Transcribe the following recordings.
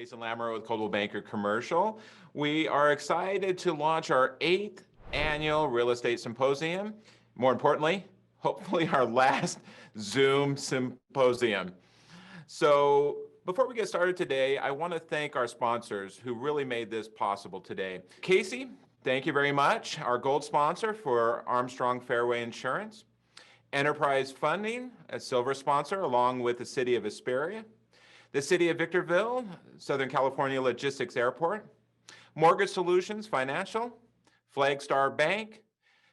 Jason Lamoureux with Coldwell Banker Commercial. We are excited to launch our 8th annual real estate symposium. More importantly, hopefully our last Zoom symposium. So before we get started today, I want to thank our sponsors who really made this possible today. Casey, thank you very much, our gold sponsor for Armstrong Fairway Insurance. Enterprise Funding, a silver sponsor, along with the City of Hesperia. The City of Victorville, Southern California Logistics Airport, Mortgage Solutions Financial, Flagstar Bank,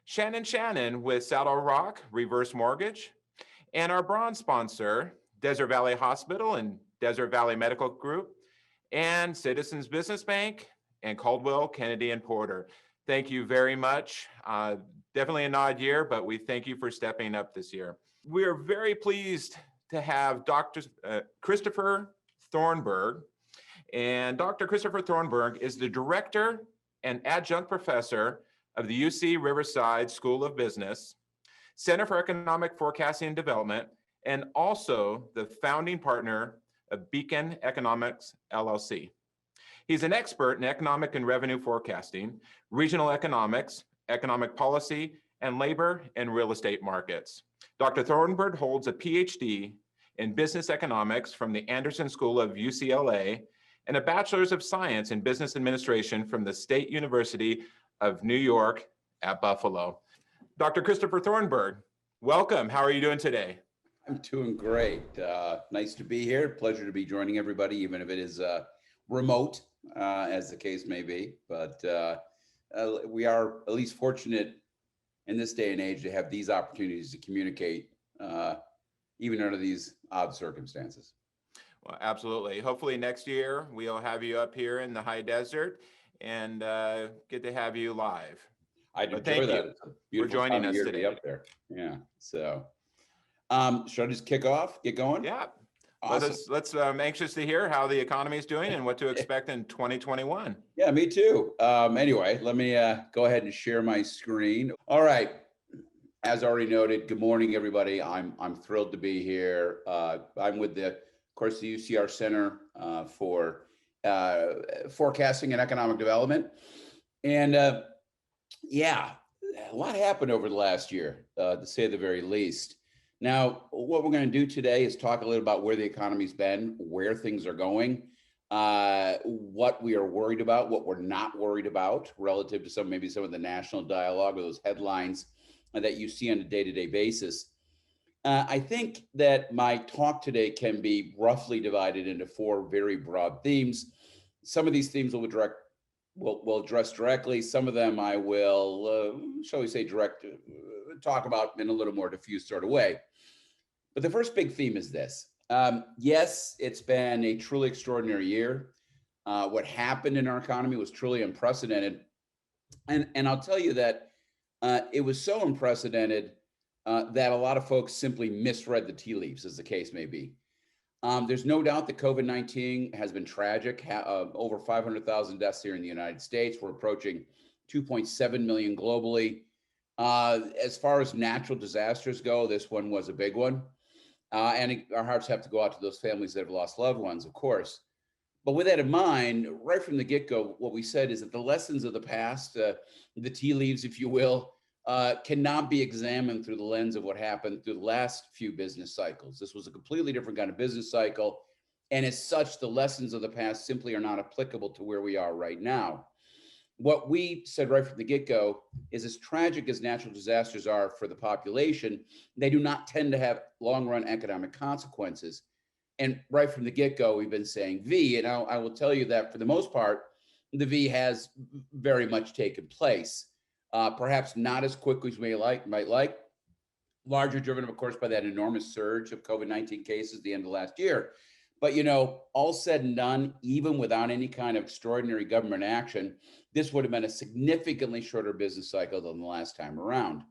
Shannon with Saddle Rock Reverse Mortgage, and our bronze sponsor, Desert Valley Hospital and Desert Valley Medical Group, and Citizens Business Bank, and Caldwell, Kennedy, and Porter. Thank you very much. Definitely an odd year, but we thank you for stepping up this year. We are very pleased to have Dr. Christopher Thornberg. And Dr. Christopher Thornberg is the director and adjunct professor of the UC Riverside School of Business, Center for Economic Forecasting and Development, and also the founding partner of Beacon Economics, LLC. He's an expert in economic and revenue forecasting, regional economics, economic policy, and labor and real estate markets. Dr. Thornberg holds a PhD in business economics from the Anderson School of UCLA and a Bachelor's of Science in Business Administration from the State University of New York at Buffalo. Dr. Christopher Thornberg, welcome. How are you doing today? I'm doing great. Nice to be here. Pleasure to be joining everybody, even if it is remote, as the case may be. But we are at least fortunate in this day and age to have these opportunities to communicate, even under these odd circumstances. Well, absolutely. Hopefully next year we'll have you up here in the high desert and get to have you live. I'd enjoy that. It's a beautiful for joining us today. To be up there. Yeah. So, should I just kick off? Get going? Yeah. Awesome. Let's anxious to hear how the economy is doing and what to expect in 2021. Yeah, me too. Anyway, let me go ahead and share my screen. All right. As already noted, good morning, everybody. I'm thrilled to be here. I'm with of course, the UCR Center for Forecasting and Economic Development. And yeah, a lot happened over the last year, to say the very least. Now, what we're going to do today is talk a little about where the economy's been, where things are going, what we are worried about, what we're not worried about relative to maybe some of the national dialogue or those headlines that you see on a day-to-day basis. I think that my talk today can be roughly divided into 4 very broad themes. Some of these themes we'll address directly. Some of them I will, shall we say, talk about in a little more diffuse sort of way. But the first big theme is this. Yes, it's been a truly extraordinary year. What happened in our economy was truly unprecedented. And I'll tell you that it was so unprecedented that a lot of folks simply misread the tea leaves, as the case may be. There's no doubt that COVID-19 has been tragic. Over 500,000 deaths here in the United States. We're approaching 2.7 million globally. As far as natural disasters go, this one was a big one. And our hearts have to go out to those families that have lost loved ones, of course. But with that in mind, right from the get-go, what we said is that the lessons of the past, the tea leaves, if you will, cannot be examined through the lens of what happened through the last few business cycles. This was a completely different kind of business cycle. And as such, the lessons of the past simply are not applicable to where we are right now. What we said right from the get-go is, as tragic as natural disasters are for the population, they do not tend to have long-run economic consequences. And right from the get-go, we've been saying V, and I will tell you that for the most part, the V has very much taken place. Perhaps not as quickly as we might like, larger driven, of course, by that enormous surge of COVID-19 cases at the end of last year. But, all said and done, even without any kind of extraordinary government action, this would have been a significantly shorter business cycle than the last time around.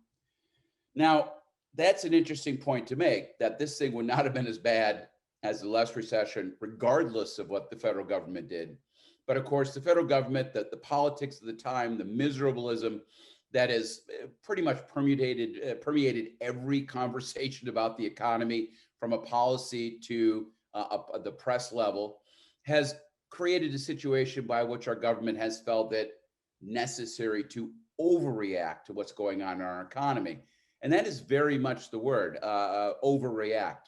Now, that's an interesting point to make, that this thing would not have been as bad as the last recession, regardless of what the federal government did. But of course, the federal government, the politics of the time, the miserabilism that has pretty much permeated every conversation about the economy, from a policy to the press level, has created a situation by which our government has felt it necessary to overreact to what's going on in our economy. And that is very much the word, overreact.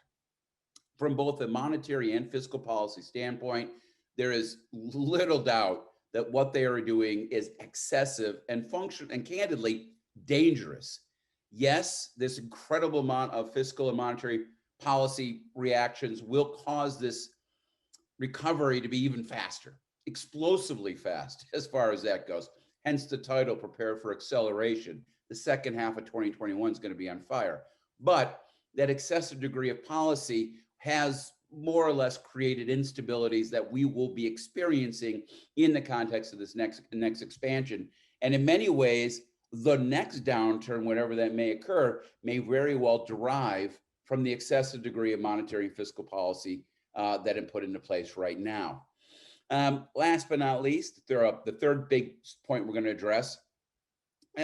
From both a monetary and fiscal policy standpoint, there is little doubt that what they are doing is excessive and candidly dangerous. Yes, this incredible amount of fiscal and monetary policy reactions will cause this recovery to be even faster, explosively fast as far as that goes. Hence the title, Prepare for Acceleration. The second half of 2021 is going to be on fire. But that excessive degree of policy has more or less created instabilities that we will be experiencing in the context of this next expansion. And in many ways, the next downturn, whatever that may occur, may very well derive from the excessive degree of monetary and fiscal policy that have put into place right now. Last but not least, the third big point we're going to address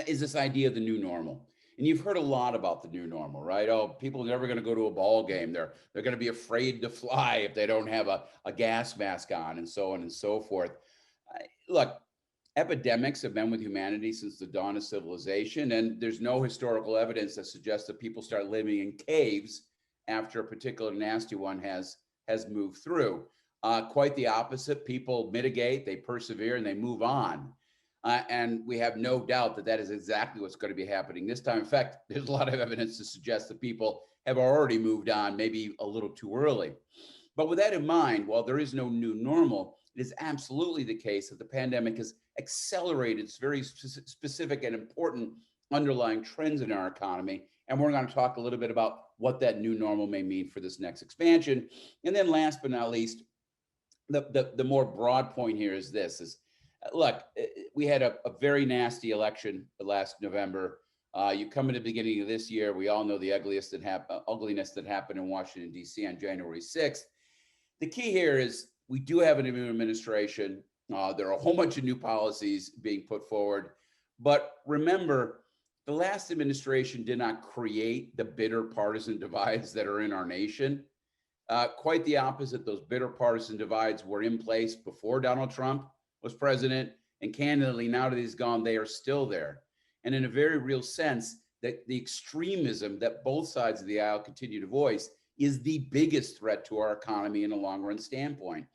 is this idea of the new normal. And you've heard a lot about the new normal, right? Oh, people are never going to go to a ball game. They're going to be afraid to fly if they don't have a gas mask on, and so on and so forth. Look, epidemics have been with humanity since the dawn of civilization, and there's no historical evidence that suggests that people start living in caves after a particular nasty one has moved through. Quite the opposite. People mitigate, they persevere, and they move on. And we have no doubt that that is exactly what's going to be happening this time. In fact, there's a lot of evidence to suggest that people have already moved on, maybe a little too early. But with that in mind, while there is no new normal, it is absolutely the case that the pandemic has accelerated very specific and important underlying trends in our economy. And we're going to talk a little bit about what that new normal may mean for this next expansion. And then last but not least, the more broad point here is this, look, we had a very nasty election last November. You come into the beginning of this year, we all know the ugliness that happened in Washington, D.C. on January 6th. The key here is we do have a new administration. There are a whole bunch of new policies being put forward. But remember, the last administration did not create the bitter partisan divides that are in our nation. Quite the opposite. Those bitter partisan divides were in place before Donald Trump was president, and candidly, now that he's gone, they are still there. And in a very real sense, that the extremism that both sides of the aisle continue to voice is the biggest threat to our economy in a long-run standpoint.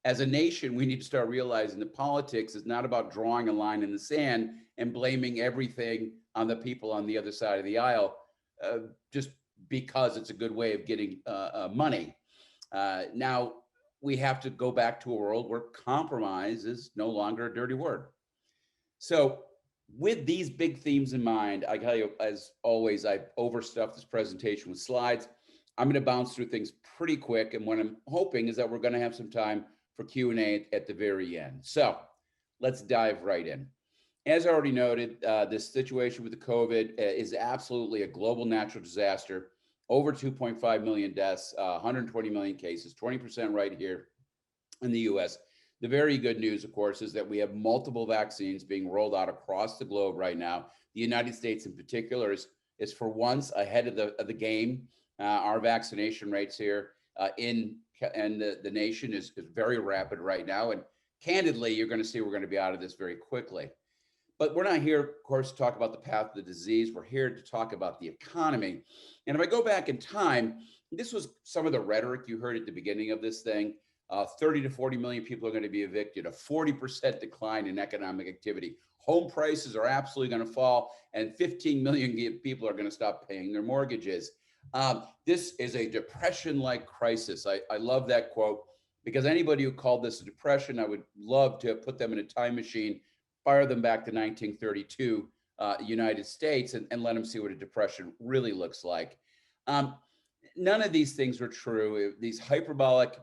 As a nation, we need to start realizing that politics is not about drawing a line in the sand and blaming everything on the people on the other side of the aisle, just because it's a good way of getting money. Now, we have to go back to a world where compromise is no longer a dirty word. So with these big themes in mind, I tell you, as always, I overstuffed this presentation with slides. I'm going to bounce through things pretty quick. And what I'm hoping is that we're going to have some time for Q&A at the very end. So let's dive right in. As I already noted, this situation with the COVID is absolutely a global natural disaster. Over 2.5 million deaths, 120 million cases, 20% right here in the US. The very good news, of course, is that we have multiple vaccines being rolled out across the globe right now. The United States in particular is for once ahead of the game. Our vaccination rates here in the nation is very rapid right now. And candidly, you're going to see we're going to be out of this very quickly. But we're not here, of course, to talk about the path of the disease. We're here to talk about the economy. And if I go back in time, this was some of the rhetoric you heard at the beginning of this thing. 30 to 40 million people are going to be evicted, a 40% decline in economic activity. Home prices are absolutely going to fall, and 15 million people are going to stop paying their mortgages. This is a depression-like crisis. I love that quote, because anybody who called this a depression, I would love to put them in a time machine, fire them back to 1932 United States and let them see what a depression really looks like. None of these things are true. These hyperbolic,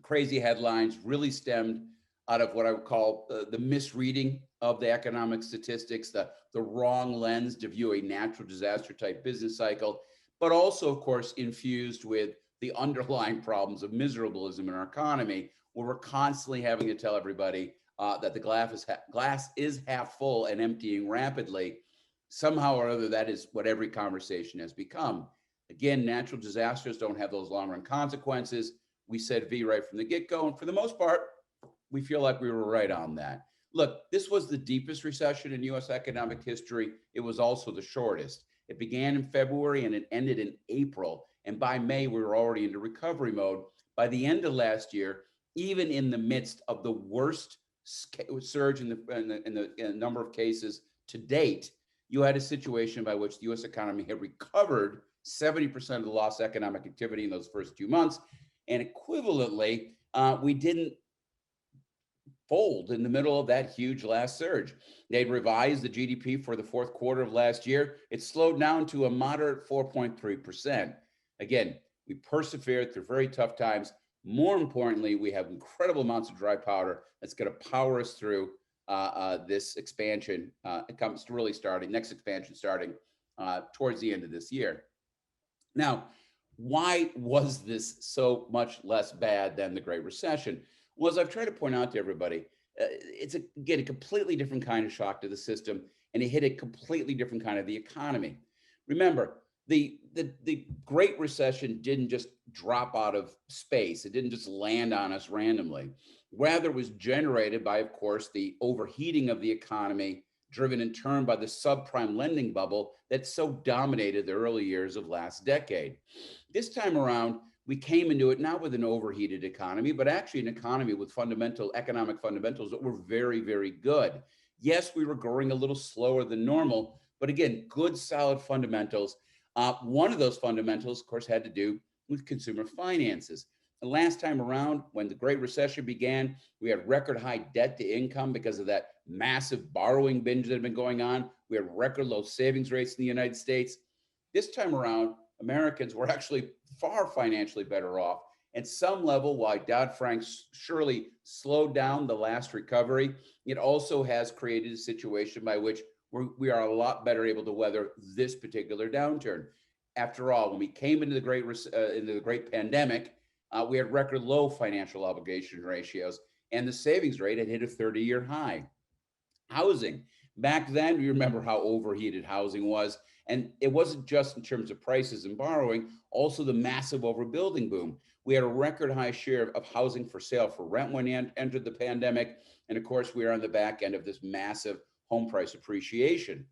crazy headlines really stemmed out of what I would call the misreading of the economic statistics, the wrong lens to view a natural disaster type business cycle, but also, of course, infused with the underlying problems of miserabilism in our economy, where we're constantly having to tell everybody that the glass is half full and emptying rapidly. Somehow or other, that is what every conversation has become. Again, natural disasters don't have those long-run consequences. We said V right from the get-go, and for the most part, we feel like we were right on that. Look, this was the deepest recession in US economic history. It was also the shortest. It began in February and it ended in April. And by May, we were already into recovery mode. By the end of last year, even in the midst of the worst surge in the number of cases to date, you had a situation by which the US economy had recovered 70% of the lost economic activity in those first 2 months. And equivalently, we didn't fold in the middle of that huge last surge. They'd revised the GDP for the fourth quarter of last year. It slowed down to a moderate 4.3%. Again, we persevered through very tough times. More importantly, we have incredible amounts of dry powder that's going to power us through this expansion. It comes to really starting, next expansion starting towards the end of this year. Now, why was this so much less bad than the Great Recession? Well, as I've tried to point out to everybody, it's again a completely different kind of shock to the system, and it hit a completely different kind of the economy. Remember, the Great Recession didn't just drop out of space. It didn't just land on us randomly. Rather, it was generated by, of course, the overheating of the economy, driven in turn by the subprime lending bubble that so dominated the early years of last decade. This time around, we came into it not with an overheated economy, but actually an economy with economic fundamentals that were very, very good. Yes, we were growing a little slower than normal, but again, good, solid fundamentals. One of those fundamentals, of course, had to do with consumer finances. The last time around, when the Great Recession began, we had record high debt to income because of that massive borrowing binge that had been going on. We had record low savings rates in the United States. This time around, Americans were actually far financially better off. At some level, while Dodd-Frank surely slowed down the last recovery, it also has created a situation by which we are a lot better able to weather this particular downturn. After all, when we came into the great pandemic, we had record low financial obligation ratios, and the savings rate had hit a 30-year high. Housing. Back then, you remember how overheated housing was. And it wasn't just in terms of prices and borrowing, also the massive overbuilding boom. We had a record high share of housing for sale for rent when we entered the pandemic. And of course, we are on the back end of this massive home price appreciation.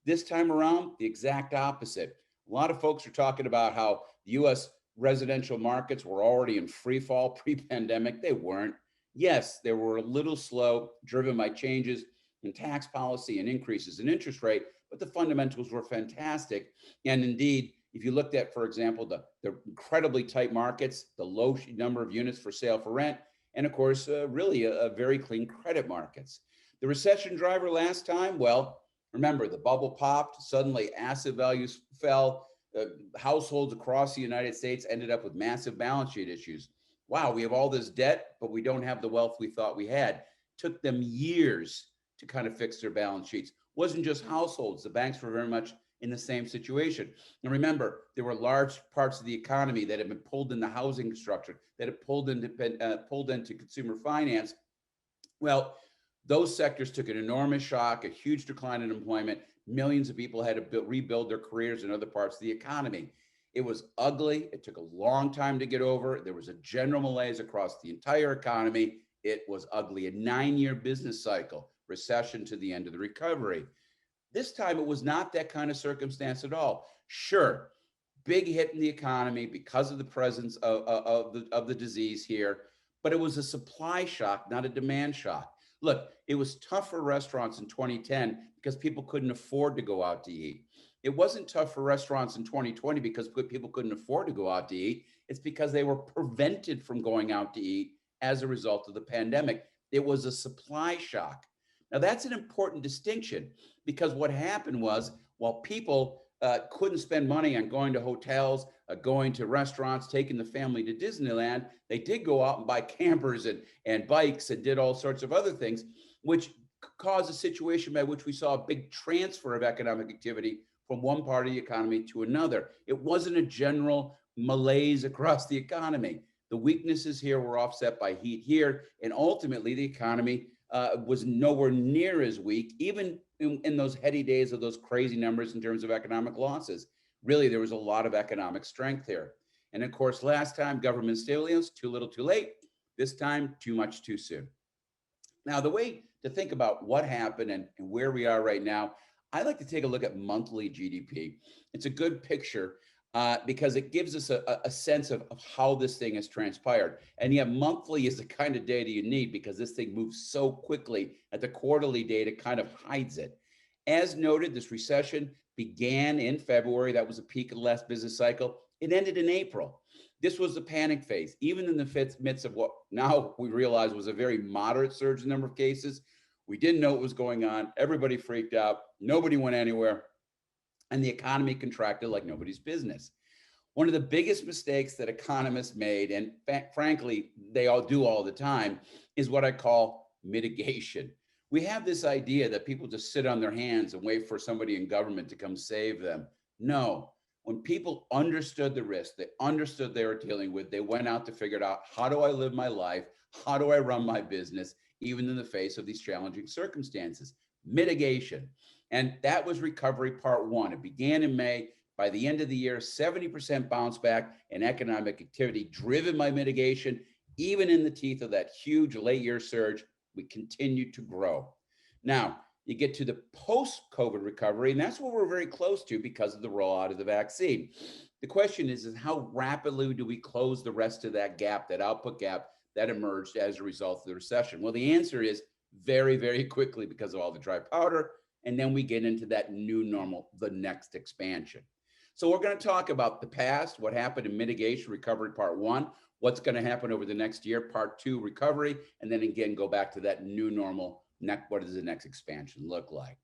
This time around, the exact opposite. A lot of folks are talking about how the US residential markets were already in free fall pre-pandemic. They weren't. Yes, they were a little slow, driven by changes in tax policy and increases in interest rate, but the fundamentals were fantastic. And indeed, if you looked at, for example, the incredibly tight markets, the low number of units for sale for rent, and of course, really a very clean credit markets. The recession driver last time, well, remember, the bubble popped, suddenly asset values fell, households across the United States ended up with massive balance sheet issues. Wow, we have all this debt, but we don't have the wealth we thought we had. Took them years to kind of fix their balance sheets. Wasn't just households. The banks were very much in the same situation. And remember, there were large parts of the economy that had been pulled into housing structure, that had pulled into consumer finance. Well, those sectors took an enormous shock, a huge decline in employment. Millions of people had to rebuild their careers in other parts of the economy. It was ugly. It took a long time to get over. There was a general malaise across the entire economy. It was ugly. A 9-year business cycle, recession to the end of the recovery. This time, it was not that kind of circumstance at all. Sure, big hit in the economy because of the presence of the disease here, but it was a supply shock, not a demand shock. Look, it was tough for restaurants in 2010 because people couldn't afford to go out to eat. It wasn't tough for restaurants in 2020 because people couldn't afford to go out to eat. It's because they were prevented from going out to eat as a result of the pandemic. It was a supply shock. Now, that's an important distinction because what happened was while people couldn't spend money on going to hotels, going to restaurants, taking the family to Disneyland, they did go out and buy campers and bikes and did all sorts of other things, which caused a situation by which we saw a big transfer of economic activity from one part of the economy to another. It wasn't a general malaise across the economy. The weaknesses here were offset by heat here, and ultimately the economy was nowhere near as weak, even in those heady days of those crazy numbers in terms of economic losses. Really, there was a lot of economic strength here. And of course, last time, government stimulus, too little, too late. This time, too much, too soon. Now, the way to think about what happened and where we are right now, I like to take a look at monthly GDP. It's a good picture because it gives us a sense of how this thing has transpired. And yet, monthly is the kind of data you need because this thing moves so quickly that the quarterly data kind of hides it. As noted, this recession began in February. That was the peak of the last business cycle. It ended in April. This was the panic phase, even in the midst of what now we realize was a very moderate surge in the number of cases. We didn't know what was going on. Everybody freaked out. Nobody went anywhere. And the economy contracted like nobody's business. One of the biggest mistakes that economists made, and frankly, they all do all the time, is what I call mitigation. We have this idea that people just sit on their hands and wait for somebody in government to come save them. No, when people understood the risk, they understood they were dealing with, they went out to figure out, how do I live my life? How do I run my business, even in the face of these challenging circumstances? Mitigation. And that was recovery part one. It began in May. By the end of the year, 70% bounce back in economic activity driven by mitigation. Even in the teeth of that huge late year surge, we continued to grow. Now, you get to the post-COVID recovery, and that's what we're very close to because of the rollout of the vaccine. The question is how rapidly do we close the rest of that gap, that output gap that emerged as a result of the recession? Well, the answer is very, very quickly because of all the dry powder. And then we get into that new normal, the next expansion. So we're going to talk about the past, what happened in mitigation recovery part one, what's going to happen over the next year, part two, recovery, and then again, go back to that new normal. What does the next expansion look like?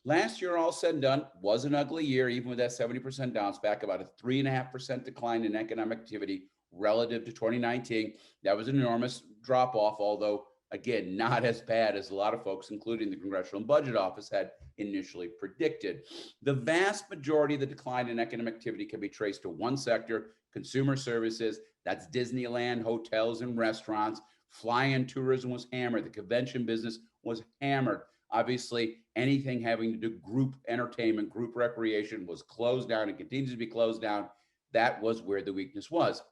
Last year, all said and done, was an ugly year, even with that 70% bounce back, about a 3.5% decline in economic activity relative to 2019. That was an enormous drop off, although again, not as bad as a lot of folks, including the Congressional Budget Office, had initially predicted. The vast majority of the decline in economic activity can be traced to one sector, consumer services. That's Disneyland, hotels and restaurants. Fly-in tourism was hammered. The convention business was hammered. Obviously, anything having to do group entertainment, group recreation was closed down and continues to be closed down. That was where the weakness was.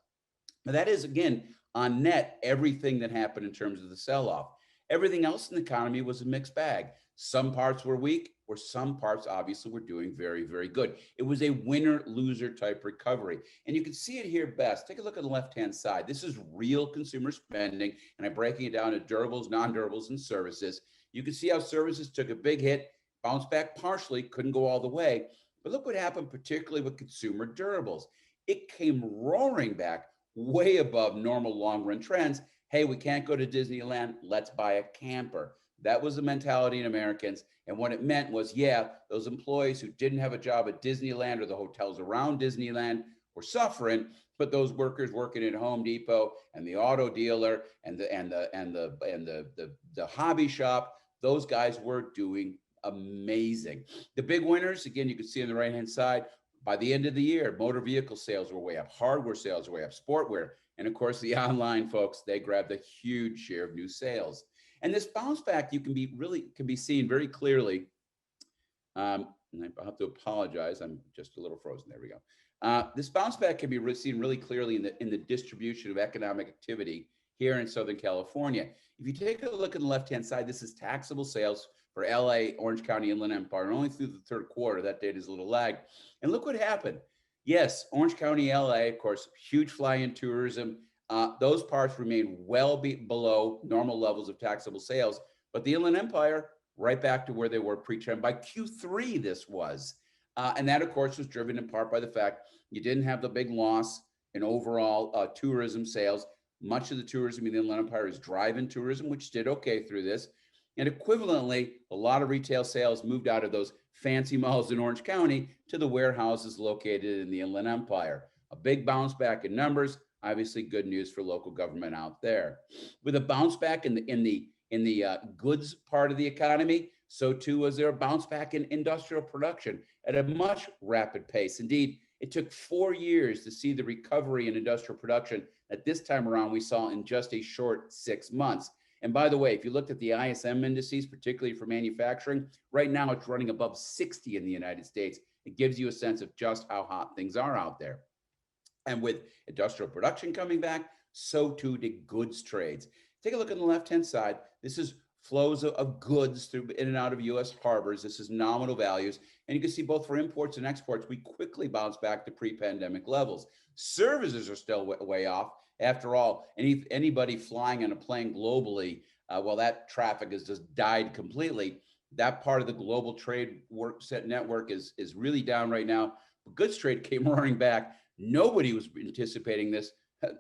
But that is, again, on net, everything that happened in terms of the sell-off. Everything else in the economy was a mixed bag. Some parts were weak, or some parts obviously were doing very, very good. It was a winner-loser type recovery. And you can see it here best. Take a look at the left-hand side. This is real consumer spending, and I'm breaking it down to durables, non-durables, and services. You can see how services took a big hit, bounced back partially, couldn't go all the way. But look what happened, particularly with consumer durables. It came roaring back way above normal long-run trends. Hey, we can't go to Disneyland. Let's buy a camper. That was the mentality in Americans. And what it meant was, yeah, those employees who didn't have a job at Disneyland or the hotels around Disneyland were suffering, but those workers working at Home Depot and the auto dealer and the hobby shop, those guys were doing amazing. The big winners, again, you can see on the right-hand side, by the end of the year, motor vehicle sales were way up, hardware sales were way up, sportwear, and of course the online folks, they grabbed a huge share of new sales. And this bounce back, you can be seen very clearly. And I have to apologize, I'm just a little frozen. There we go. This bounce back can be seen really clearly in the distribution of economic activity here in Southern California. If you take a look at the left-hand side, this is taxable sales for LA, Orange County, Inland Empire, only through the third quarter. That data is a little lagged. And look what happened. Yes, Orange County, LA, of course, huge fly-in tourism. Those parts remain well below normal levels of taxable sales. But the Inland Empire, right back to where they were pre-trend. By Q3, this was. And that, of course, was driven in part by the fact you didn't have the big loss in overall tourism sales. Much of the tourism in the Inland Empire is drive-in tourism, which did okay through this. And equivalently, a lot of retail sales moved out of those fancy malls in Orange County to the warehouses located in the Inland Empire. A big bounce back in numbers, obviously good news for local government out there. With a bounce back in the goods part of the economy, so too was there a bounce back in industrial production at a much rapid pace. Indeed, it took 4 years to see the recovery in industrial production that this time around we saw in just a short 6 months. And by the way, if you looked at the ISM indices, particularly for manufacturing, right now it's running above 60 in the United States. It gives you a sense of just how hot things are out there. And with industrial production coming back, so too did goods trades. Take a look on the left-hand side. This is flows of goods through in and out of U.S. harbors. This is nominal values. And you can see both for imports and exports, we quickly bounce back to pre-pandemic levels. Services are still way off. After all, anybody flying on a plane globally, well, that traffic has just died completely. That part of the global trade network is really down right now. But goods trade came roaring back. Nobody was anticipating this.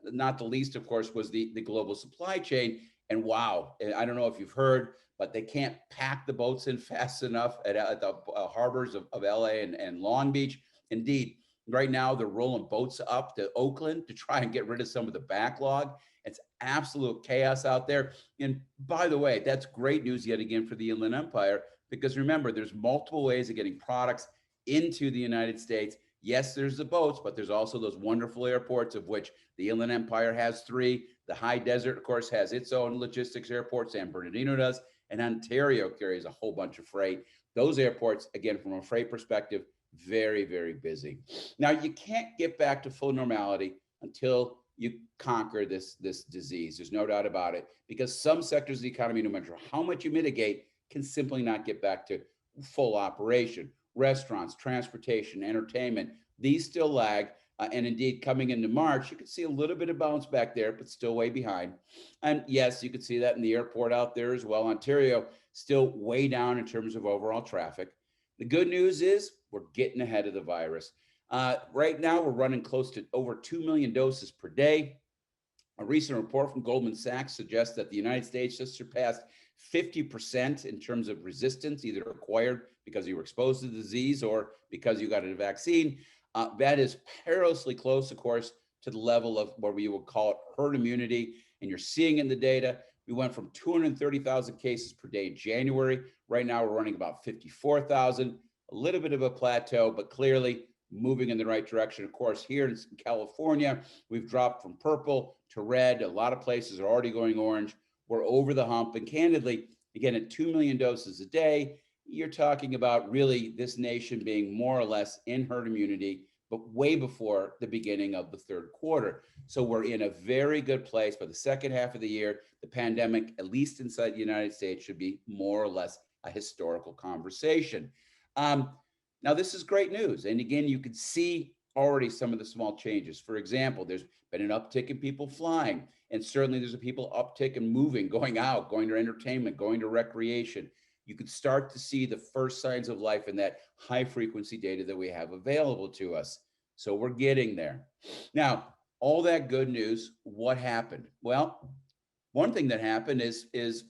Not the least, of course, was the global supply chain. And wow, I don't know if you've heard, but they can't pack the boats in fast enough at the harbors of LA and Long Beach. Indeed, right now they're rolling boats up to Oakland to try and get rid of some of the backlog. It's absolute chaos out there. And by the way, that's great news yet again for the Inland Empire, because remember, there's multiple ways of getting products into the United States. Yes, there's the boats, but there's also those wonderful airports, of which the Inland Empire has 3. The High Desert, of course, has its own logistics airport. San Bernardino does. And Ontario carries a whole bunch of freight. Those airports, again, from a freight perspective, very, very busy. Now, you can't get back to full normality until you conquer this disease. There's no doubt about it, because some sectors of the economy, no matter how much you mitigate, can simply not get back to full operation. Restaurants, transportation, entertainment, these still lag. And indeed, coming into March, you could see a little bit of bounce back there, but still way behind. And yes, you could see that in the airport out there as well. Ontario still way down in terms of overall traffic. The good news is we're getting ahead of the virus. Right now, we're running close to over 2 million doses per day. A recent report from Goldman Sachs suggests that the United States just surpassed 50% in terms of resistance, either acquired because you were exposed to the disease or because you got a vaccine. That is perilously close, of course, to the level of what we would call it herd immunity. And you're seeing in the data, we went from 230,000 cases per day in January. Right now, we're running about 54,000, a little bit of a plateau, but clearly moving in the right direction. Of course, here in California, we've dropped from purple to red. A lot of places are already going orange. We're over the hump. And candidly, again, at 2 million doses a day, you're talking about really this nation being more or less in herd immunity, but way before the beginning of the third quarter. So we're in a very good place. By the second half of the year, the pandemic, at least inside the United States, should be more or less a historical conversation. Now, this is great news. And again, you can see already some of the small changes. For example, there's been an uptick in people flying, and certainly there's a people uptick in moving, going out, going to entertainment, going to recreation. You could start to see the first signs of life in that high frequency data that we have available to us. So we're getting there. Now, all that good news, what happened? Well, one thing that happened is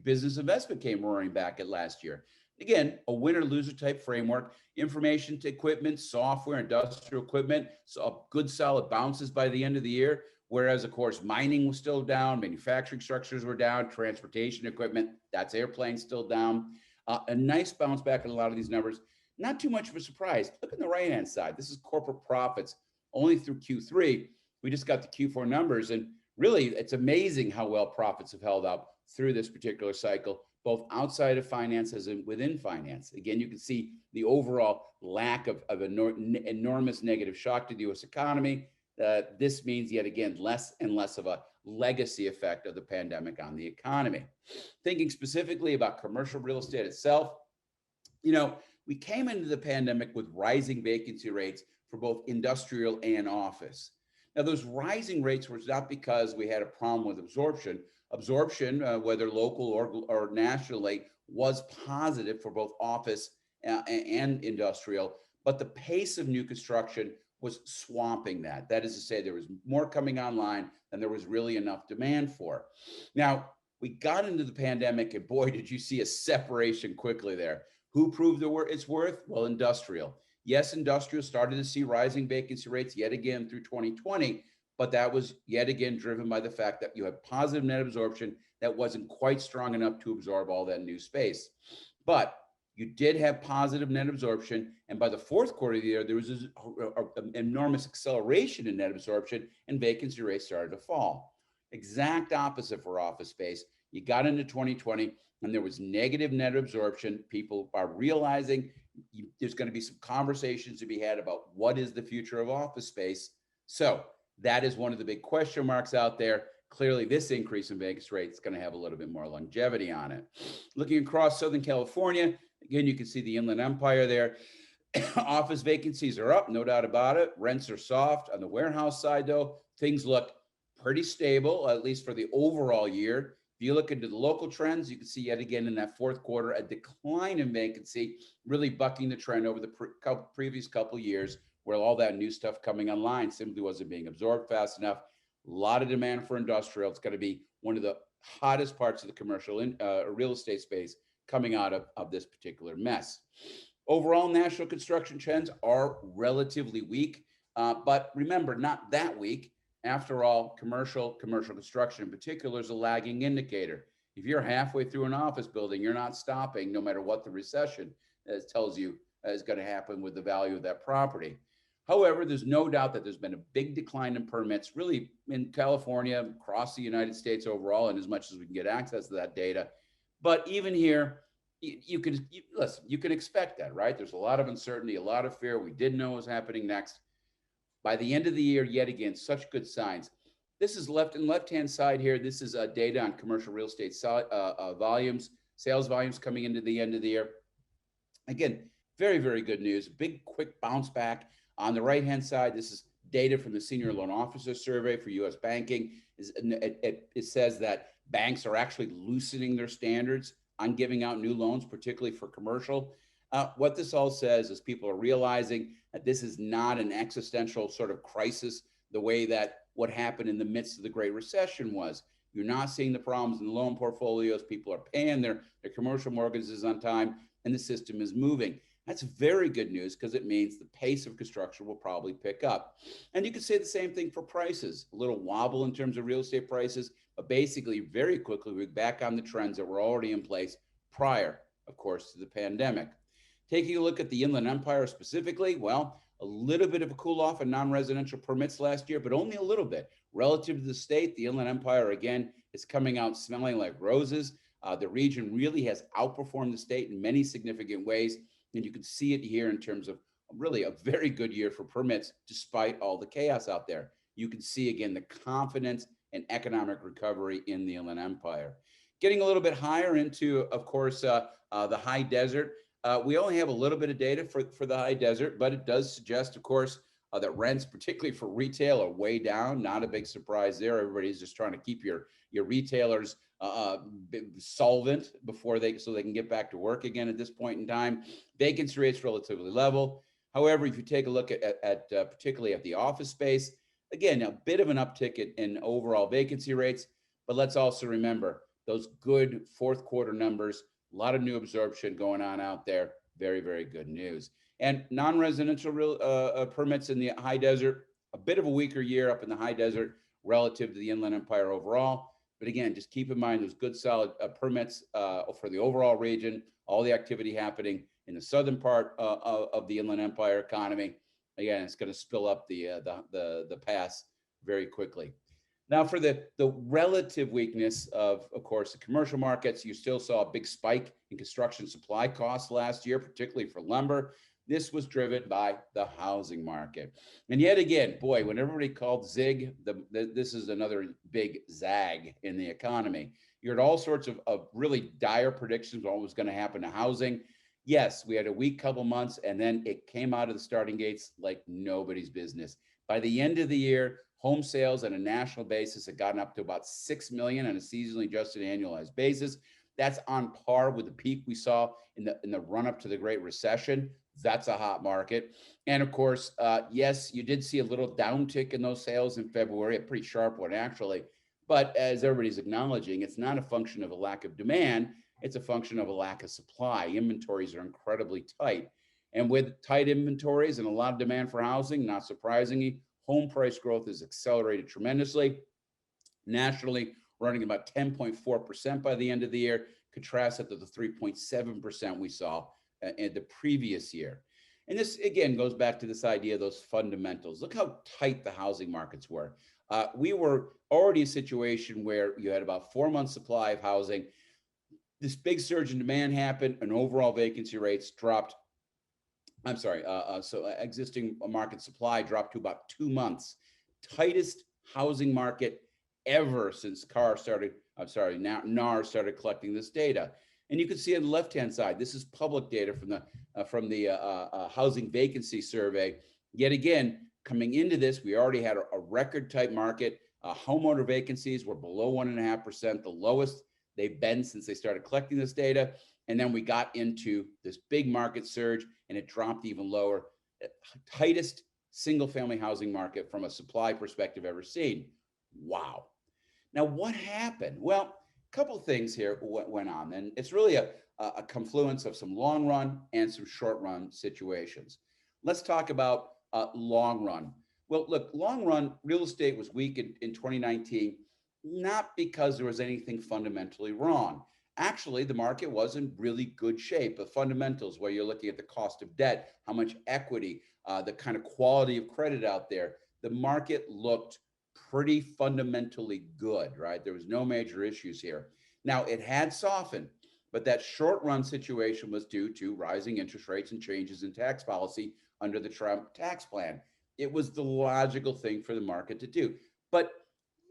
business investment came roaring back at last year. Again, a winner-loser type framework, information to equipment, software, industrial equipment, so good solid bounces by the end of the year. Whereas, of course, mining was still down, manufacturing structures were down, transportation equipment, that's airplanes still down. A nice bounce back in a lot of these numbers. Not too much of a surprise. Look on the right-hand side. This is corporate profits only through Q3. We just got the Q4 numbers, and really, it's amazing how well profits have held up through this particular cycle, both outside of finances and within finance. Again, you can see the overall lack of enormous negative shock to the U.S. economy. This means, yet again, less and less of a legacy effect of the pandemic on the economy. Thinking specifically about commercial real estate itself, we came into the pandemic with rising vacancy rates for both industrial and office. Now, those rising rates were not because we had a problem with absorption. Absorption, whether local or nationally, was positive for both office and industrial, but the pace of new construction was swamping that. That is to say, there was more coming online than there was really enough demand for. Now, we got into the pandemic, and boy, did you see a separation quickly there. Who proved its worth? Well, industrial. Yes, industrial started to see rising vacancy rates yet again through 2020, but that was yet again driven by the fact that you had positive net absorption that wasn't quite strong enough to absorb all that new space. But you did have positive net absorption, and by the fourth quarter of the year, there was an enormous acceleration in net absorption, and vacancy rates started to fall. Exact opposite for office space. You got into 2020, and there was negative net absorption. People are realizing there's going to be some conversations to be had about what is the future of office space. So that is one of the big question marks out there. clearly this increase in vacancy rate is going to have a little bit more longevity on it. Looking across Southern California, again, you can see the Inland Empire there. Office vacancies are up, no doubt about it. Rents are soft. On the warehouse side, though, things look pretty stable, at least for the overall year. If you look into the local trends, you can see yet again in that fourth quarter a decline in vacancy, really bucking the trend over the previous couple of years, where all that new stuff coming online simply wasn't being absorbed fast enough. A lot of demand for industrial. It's going to be one of the hottest parts of the commercial real estate space coming out of this particular mess. Overall, national construction trends are relatively weak, but remember, not that weak. After all, commercial construction in particular is a lagging indicator. If you're halfway through an office building, you're not stopping, no matter what the recession tells you is going to happen with the value of that property. However, there's no doubt that there's been a big decline in permits, really in California, across the United States overall, and as much as we can get access to that data. But even here, you can expect that, right? There's a lot of uncertainty, a lot of fear. We didn't know what was happening next. By the end of the year, yet again, such good signs. This is left-hand side here. This is data on commercial real estate volumes, sales volumes coming into the end of the year. Again, very, very good news. Big, quick bounce back. On the right-hand side, this is data from the Senior Loan Officer Survey for U.S. banking. It says that banks are actually loosening their standards on giving out new loans, particularly for commercial. What this all says is people are realizing that this is not an existential sort of crisis the way that what happened in the midst of the Great Recession was. You're not seeing the problems in the loan portfolios. People are paying their commercial mortgages on time, and the system is moving. That's very good news because it means the pace of construction will probably pick up. And you can say the same thing for prices. A little wobble in terms of real estate prices, but basically very quickly we're back on the trends that were already in place prior, of course, to the pandemic. Taking a look at the Inland Empire specifically, well, a little bit of a cool off in non-residential permits last year, but only a little bit. Relative to the state, the Inland Empire, again, is coming out smelling like roses. The region really has outperformed the state in many significant ways. And you can see it here in terms of really a very good year for permits, despite all the chaos out there. You can see, again, the confidence and economic recovery in the Inland Empire. Getting a little bit higher into, of course, the high desert. We only have a little bit of data for the high desert, but it does suggest, of course, that rents, particularly for retail, are way down. Not a big surprise there. Everybody's just trying to keep your retailers solvent so they can get back to work again at this point in time. Vacancy rates relatively level. However, if you take a look at particularly at the office space, again, a bit of an uptick in overall vacancy rates, but let's also remember those good fourth quarter numbers, a lot of new absorption going on out there. Very, very good news. And non-residential permits in the high desert, a bit of a weaker year up in the high desert relative to the Inland Empire overall. But again, just keep in mind those good solid permits for the overall region, all the activity happening in the southern part of the Inland Empire economy. Again, it's going to spill up the pass very quickly. Now, for the relative weakness of course, the commercial markets, you still saw a big spike in construction supply costs last year, particularly for lumber. This was driven by the housing market. And yet again, boy, when everybody called zig, this is another big zag in the economy. You heard all sorts of really dire predictions of what was going to happen to housing. Yes, we had a weak couple months, and then it came out of the starting gates like nobody's business. By the end of the year, home sales on a national basis had gotten up to about 6 million on a seasonally adjusted annualized basis. That's on par with the peak we saw in the run up to the Great Recession. That's a hot market. And of course, yes, you did see a little downtick in those sales in February, a pretty sharp one actually. But as everybody's acknowledging, it's not a function of a lack of demand. It's a function of a lack of supply. Inventories are incredibly tight. And with tight inventories and a lot of demand for housing, not surprisingly, home price growth has accelerated tremendously. Nationally, running about 10.4% by the end of the year. Contrast that to the 3.7% we saw in the previous year. And this, again, goes back to this idea of those fundamentals. Look how tight the housing markets were. We were already in a situation where you had about 4 months supply of housing. This big surge in demand happened and overall vacancy rates dropped. So existing market supply dropped to about 2 months. Tightest housing market ever since NAR started collecting this data. And you can see on the left-hand side, this is public data from the housing vacancy survey. Yet again, coming into this, we already had a record type market. Homeowner vacancies were below 1.5%, the lowest they've been since they started collecting this data. And then we got into this big market surge and it dropped even lower. Tightest single family housing market from a supply perspective ever seen. Wow. Now, what happened? Well, a couple of things here went on, and it's really a confluence of some long run and some short run situations. Let's talk about long run. Well, look, long run real estate was weak in 2019, not because there was anything fundamentally wrong. Actually, the market was in really good shape. The fundamentals, where you're looking at the cost of debt, how much equity, the kind of quality of credit out there, the market looked pretty fundamentally good, right? There was no major issues here. Now, it had softened, but that short run situation was due to rising interest rates and changes in tax policy under the Trump tax plan. It was the logical thing for the market to do, but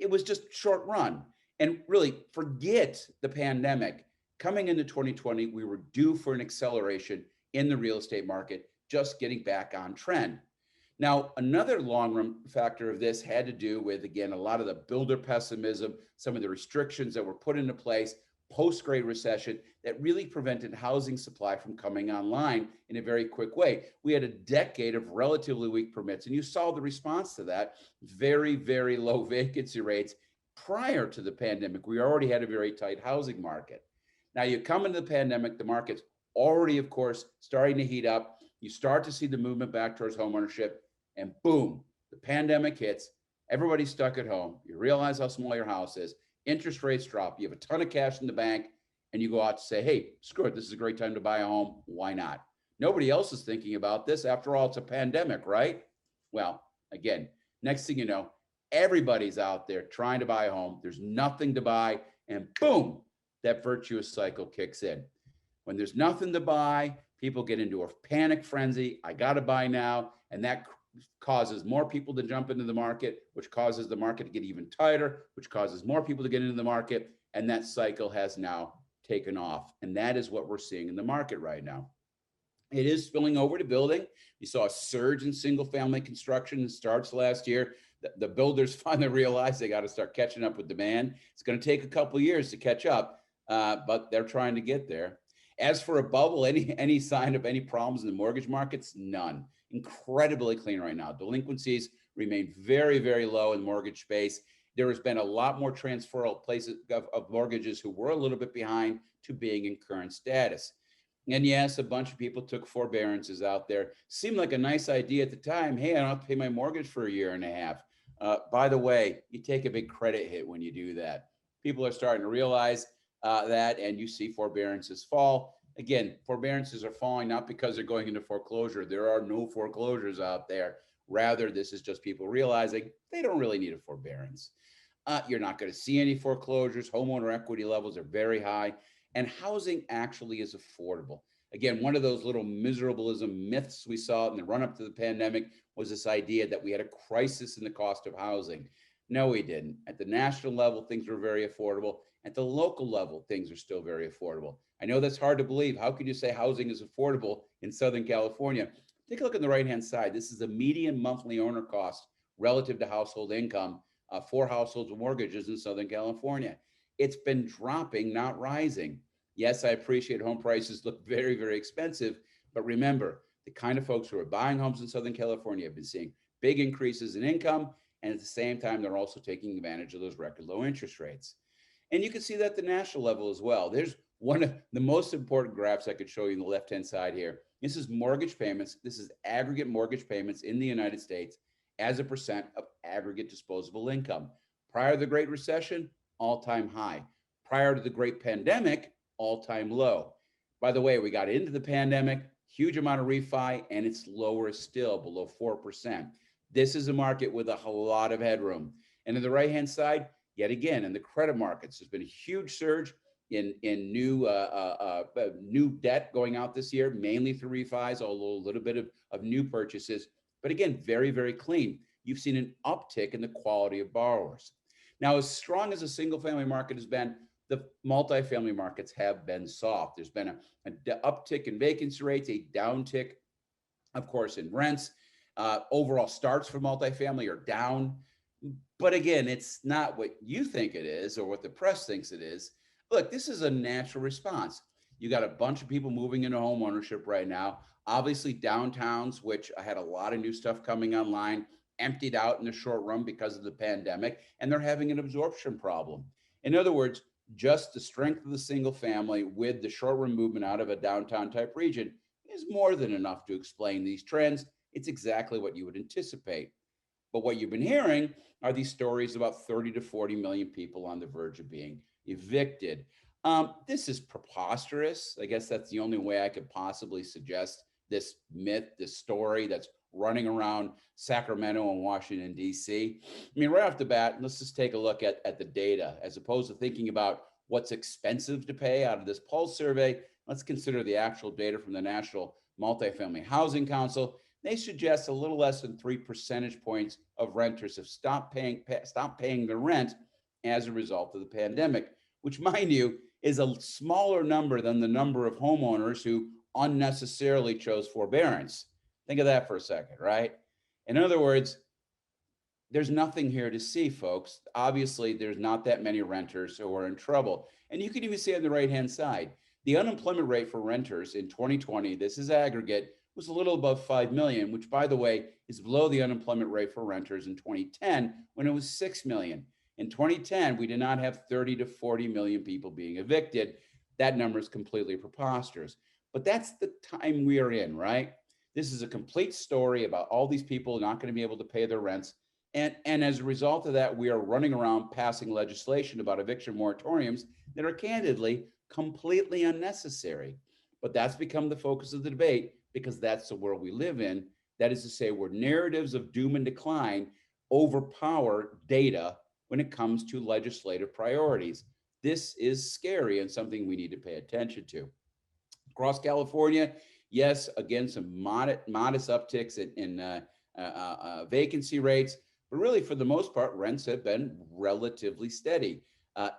it was just short run. And really, forget the pandemic. Coming into 2020, we were due for an acceleration in the real estate market, just getting back on trend. Now, another long run factor of this had to do with, again, a lot of the builder pessimism, some of the restrictions that were put into place post-Great Recession that really prevented housing supply from coming online in a very quick way. We had a decade of relatively weak permits, and you saw the response to that, very, very low vacancy rates. Prior to the pandemic, we already had a very tight housing market. Now you come into the pandemic, the market's already, of course, starting to heat up. You start to see the movement back towards homeownership, and boom, the pandemic hits. Everybody's stuck at home. You realize how small your house is. Interest rates drop. You have a ton of cash in the bank, and you go out to say, hey, screw it. This is a great time to buy a home. Why not? Nobody else is thinking about this. After all, it's a pandemic, right? Well, again, next thing you know, everybody's out there trying to buy a home. There's nothing to buy, and boom, that virtuous cycle kicks in. When there's nothing to buy, people get into a panic frenzy. I got to buy now. And that causes more people to jump into the market, which causes the market to get even tighter, which causes more people to get into the market. And that cycle has now taken off. And that is what we're seeing in the market right now. It is spilling over to building. You saw a surge in single family construction and starts last year. The builders finally realized they got to start catching up with demand. It's going to take a couple of years to catch up, but they're trying to get there. As for a bubble, any sign of any problems in the mortgage markets? None. Incredibly clean right now. Delinquencies remain very, very low in the mortgage space. There has been a lot more transferal places of mortgages who were a little bit behind to being in current status. And yes, a bunch of people took forbearances out there. Seemed like a nice idea at the time. Hey, I don't have to pay my mortgage for a year and a half. By the way, you take a big credit hit when you do that. People are starting to realize that, and you see forbearances fall. Again, forbearances are falling not because they're going into foreclosure. There are no foreclosures out there. Rather, this is just people realizing they don't really need a forbearance. You're not going to see any foreclosures. Homeowner equity levels are very high, and housing actually is affordable. Again, one of those little miserabilism myths we saw in the run-up to the pandemic was this idea that we had a crisis in the cost of housing. No, we didn't. At the national level, things were very affordable. At the local level, things are still very affordable. I know that's hard to believe. How can you say housing is affordable in Southern California? Take a look on the right-hand side. This is the median monthly owner cost relative to household income for households with mortgages in Southern California. It's been dropping, not rising. Yes, I appreciate home prices look very, very expensive, but remember, the kind of folks who are buying homes in Southern California have been seeing big increases in income, and at the same time, they're also taking advantage of those record low interest rates. And you can see that at the national level as well. There's one of the most important graphs I could show you on the left-hand side here. This is mortgage payments. This is aggregate mortgage payments in the United States as a percent of aggregate disposable income. Prior to the Great Recession, all-time high. Prior to the Great Pandemic, all-time low. By the way, we got into the pandemic, huge amount of refi, and it's lower still, below 4%. This is a market with a lot of headroom. And on the right-hand side, yet again, in the credit markets, there's been a huge surge in new debt going out this year, mainly through refis, although a little bit of new purchases. But again, very, very clean. You've seen an uptick in the quality of borrowers. Now, as strong as the single family market has been, the multifamily markets have been soft. There's been an uptick in vacancy rates, a downtick, of course, in rents. Overall starts for multifamily are down. But again, it's not what you think it is or what the press thinks it is. Look, this is a natural response. You got a bunch of people moving into home ownership right now. Obviously, downtowns, which I had a lot of new stuff coming online, emptied out in the short run because of the pandemic, and they're having an absorption problem. In other words, just the strength of the single family with the short run movement out of a downtown type region is more than enough to explain these trends. It's exactly what you would anticipate. But what you've been hearing are these stories about 30 to 40 million people on the verge of being evicted. This is preposterous. I guess that's the only way I could possibly suggest this myth, this story that's running around Sacramento and Washington, D.C. I mean, right off the bat, let's just take a look at the data. As opposed to thinking about what's expensive to pay out of this pulse survey, let's consider the actual data from the National Multifamily Housing Council. They suggest a little less than 3 percentage points of renters have stopped paying their rent as a result of the pandemic, which, mind you, is a smaller number than the number of homeowners who unnecessarily chose forbearance. Think of that for a second, right? In other words, there's nothing here to see, folks. Obviously, there's not that many renters who are in trouble. And you can even see on the right-hand side, the unemployment rate for renters in 2020, this is aggregate, was a little above 5 million, which, by the way, is below the unemployment rate for renters in 2010 when it was 6 million. In 2010, we did not have 30 to 40 million people being evicted. That number is completely preposterous. But that's the time we are in, right? This is a complete story about all these people not going to be able to pay their rents. And as a result of that, we are running around passing legislation about eviction moratoriums that are candidly completely unnecessary. But that's become the focus of the debate because that's the world we live in. That is to say, where narratives of doom and decline overpower data when it comes to legislative priorities. This is scary and something we need to pay attention to. Across California, yes, again, some modest upticks in vacancy rates, but really for the most part, rents have been relatively steady.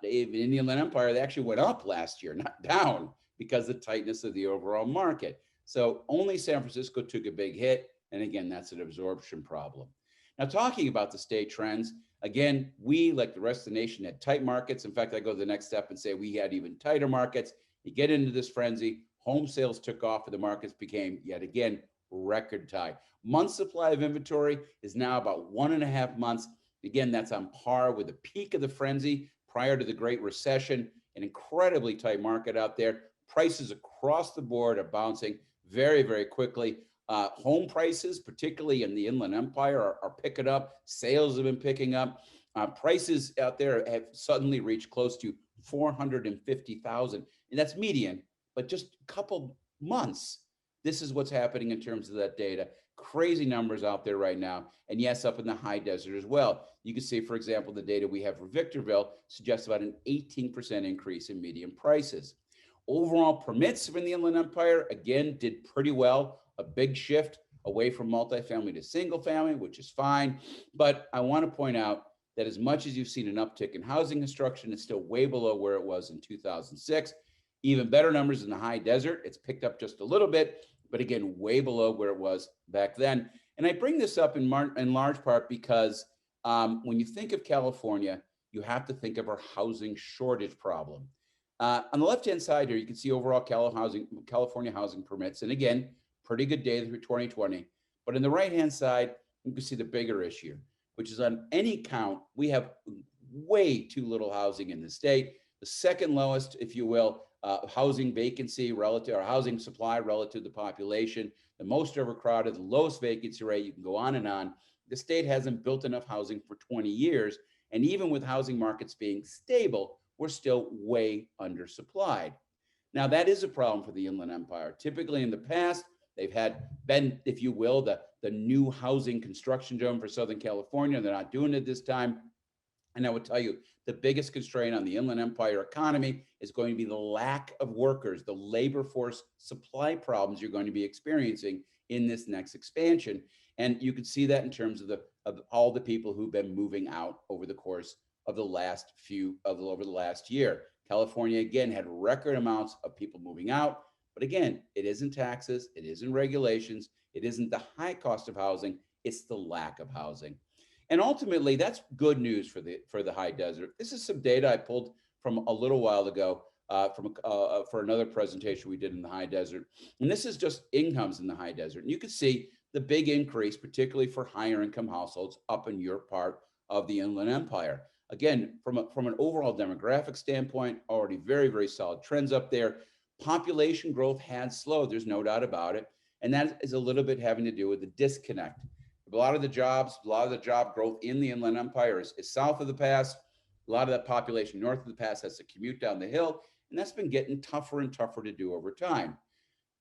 In the Inland Empire, they actually went up last year, not down, because of the tightness of the overall market. So only San Francisco took a big hit. And again, that's an absorption problem. Now, talking about the state trends, again, we, like the rest of the nation, had tight markets. In fact, I go to the next step and say we had even tighter markets. You get into this frenzy, home sales took off and the markets became, yet again, record high. Month supply of inventory is now about 1.5 months. Again, that's on par with the peak of the frenzy prior to the Great Recession, an incredibly tight market out there. Prices across the board are bouncing very, very quickly. Home prices, particularly in the Inland Empire, are picking up. Sales have been picking up. Prices out there have suddenly reached close to 450,000, and that's median, but just a couple months. This is what's happening in terms of that data. Crazy numbers out there right now. And yes, up in the high desert as well. You can see, for example, the data we have for Victorville suggests about an 18% increase in median prices. Overall permits from the Inland Empire, again, did pretty well. A big shift away from multifamily to single family, which is fine. But I want to point out that as much as you've seen an uptick in housing construction, it's still way below where it was in 2006. Even better numbers in the high desert. It's picked up just a little bit, but again, way below where it was back then. And I bring this up in large part because when you think of California, you have to think of our housing shortage problem. On the left-hand side here, you can see overall California housing permits. And again, pretty good data through 2020. But in the right-hand side, you can see the bigger issue, which is on any count, we have way too little housing in the state. The second lowest, if you will, housing vacancy relative, or housing supply relative to the population, the most overcrowded, the lowest vacancy rate, you can go on and on. The state hasn't built enough housing for 20 years. And even with housing markets being stable, we're still way undersupplied. Now, that is a problem for the Inland Empire. Typically in the past, they've been, if you will, the new housing construction zone for Southern California. They're not doing it this time. And I would tell you, the biggest constraint on the Inland Empire economy is going to be the lack of workers, the labor force supply problems you're going to be experiencing in this next expansion. And you can see that in terms of all the people who've been moving out over the course of the last over the last year. California, again, had record amounts of people moving out. But again, it isn't taxes, it isn't regulations, it isn't the high cost of housing, it's the lack of housing. And ultimately, that's good news for the high desert. This is some data I pulled from a little while ago for another presentation we did in the high desert. And this is just incomes in the high desert. And you can see the big increase, particularly for higher income households up in your part of the Inland Empire. Again, from an overall demographic standpoint, already very, very solid trends up there. Population growth has slowed, there's no doubt about it. And that is a little bit having to do with the disconnect. A lot of the job growth in the Inland Empire is south of the pass. A lot of that population north of the pass has to commute down the hill, and that's been getting tougher and tougher to do over time.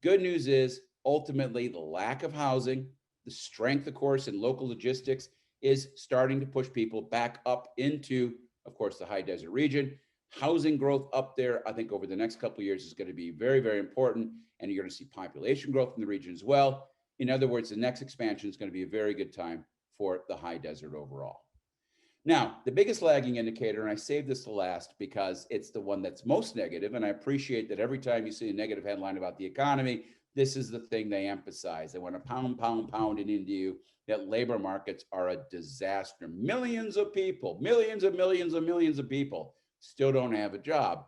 Good news is ultimately the lack of housing, the strength, of course, in local logistics is starting to push people back up into, of course, the high desert region. Housing growth up there, I think over the next couple of years is going to be very, very important. And you're going to see population growth in the region as well. In other words, the next expansion is going to be a very good time for the high desert overall. Now, the biggest lagging indicator, and I saved this to last because it's the one that's most negative, and I appreciate that every time you see a negative headline about the economy, this is the thing they emphasize. They want to pound it into you that labor markets are a disaster. Millions of people, millions of people still don't have a job.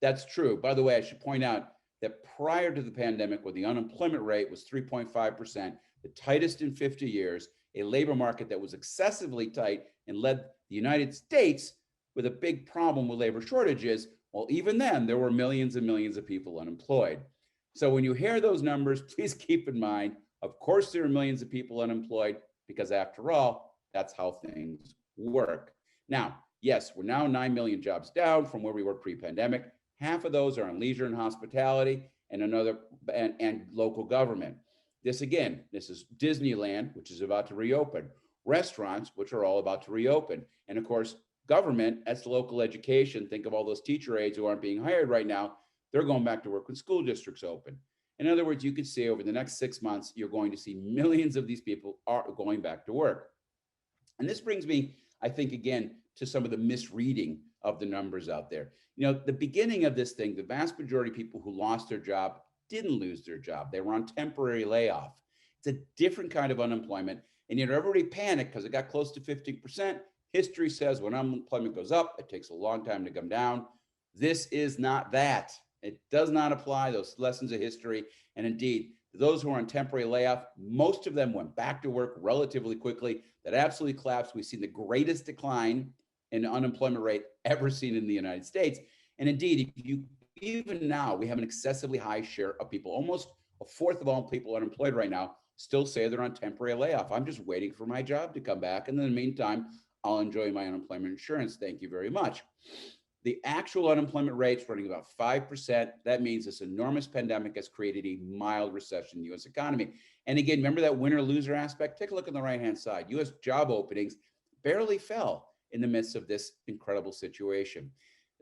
That's true. By the way, I should point out that prior to the pandemic, where the unemployment rate was 3.5%, the tightest in 50 years, a labor market that was excessively tight and led the United States with a big problem with labor shortages, well, even then, there were millions and millions of people unemployed. So when you hear those numbers, please keep in mind, of course, there are millions of people unemployed because after all, that's how things work. Now, yes, we're now 9 million jobs down from where we were pre-pandemic. Half of those are in leisure and hospitality and local government. This is Disneyland, which is about to reopen, restaurants, which are all about to reopen. And of course, government, as local education, think of all those teacher aides who aren't being hired right now, they're going back to work when school districts open. In other words, you could see over the next 6 months, you're going to see millions of these people are going back to work. And this brings me, I think, again, to some of the misreading of the numbers out there. You know, the beginning of this thing, the vast majority of people who lost their job didn't lose their job. They were on temporary layoff. It's a different kind of unemployment. And yet everybody panicked because it got close to 50%. History says when unemployment goes up, it takes a long time to come down. This is not that. It does not apply those lessons of history. And indeed, those who are on temporary layoff, most of them went back to work relatively quickly. That absolutely collapsed. We've seen the greatest decline in unemployment rate ever seen in the United States. And indeed, even now, we have an excessively high share of people, almost a fourth of all people unemployed right now, still say they're on temporary layoff. I'm just waiting for my job to come back. And in the meantime, I'll enjoy my unemployment insurance. Thank you very much. The actual unemployment rate's running about 5%. That means this enormous pandemic has created a mild recession in the US economy. And again, remember that winner-loser aspect? Take a look on the right-hand side. US job openings barely fell in the midst of this incredible situation.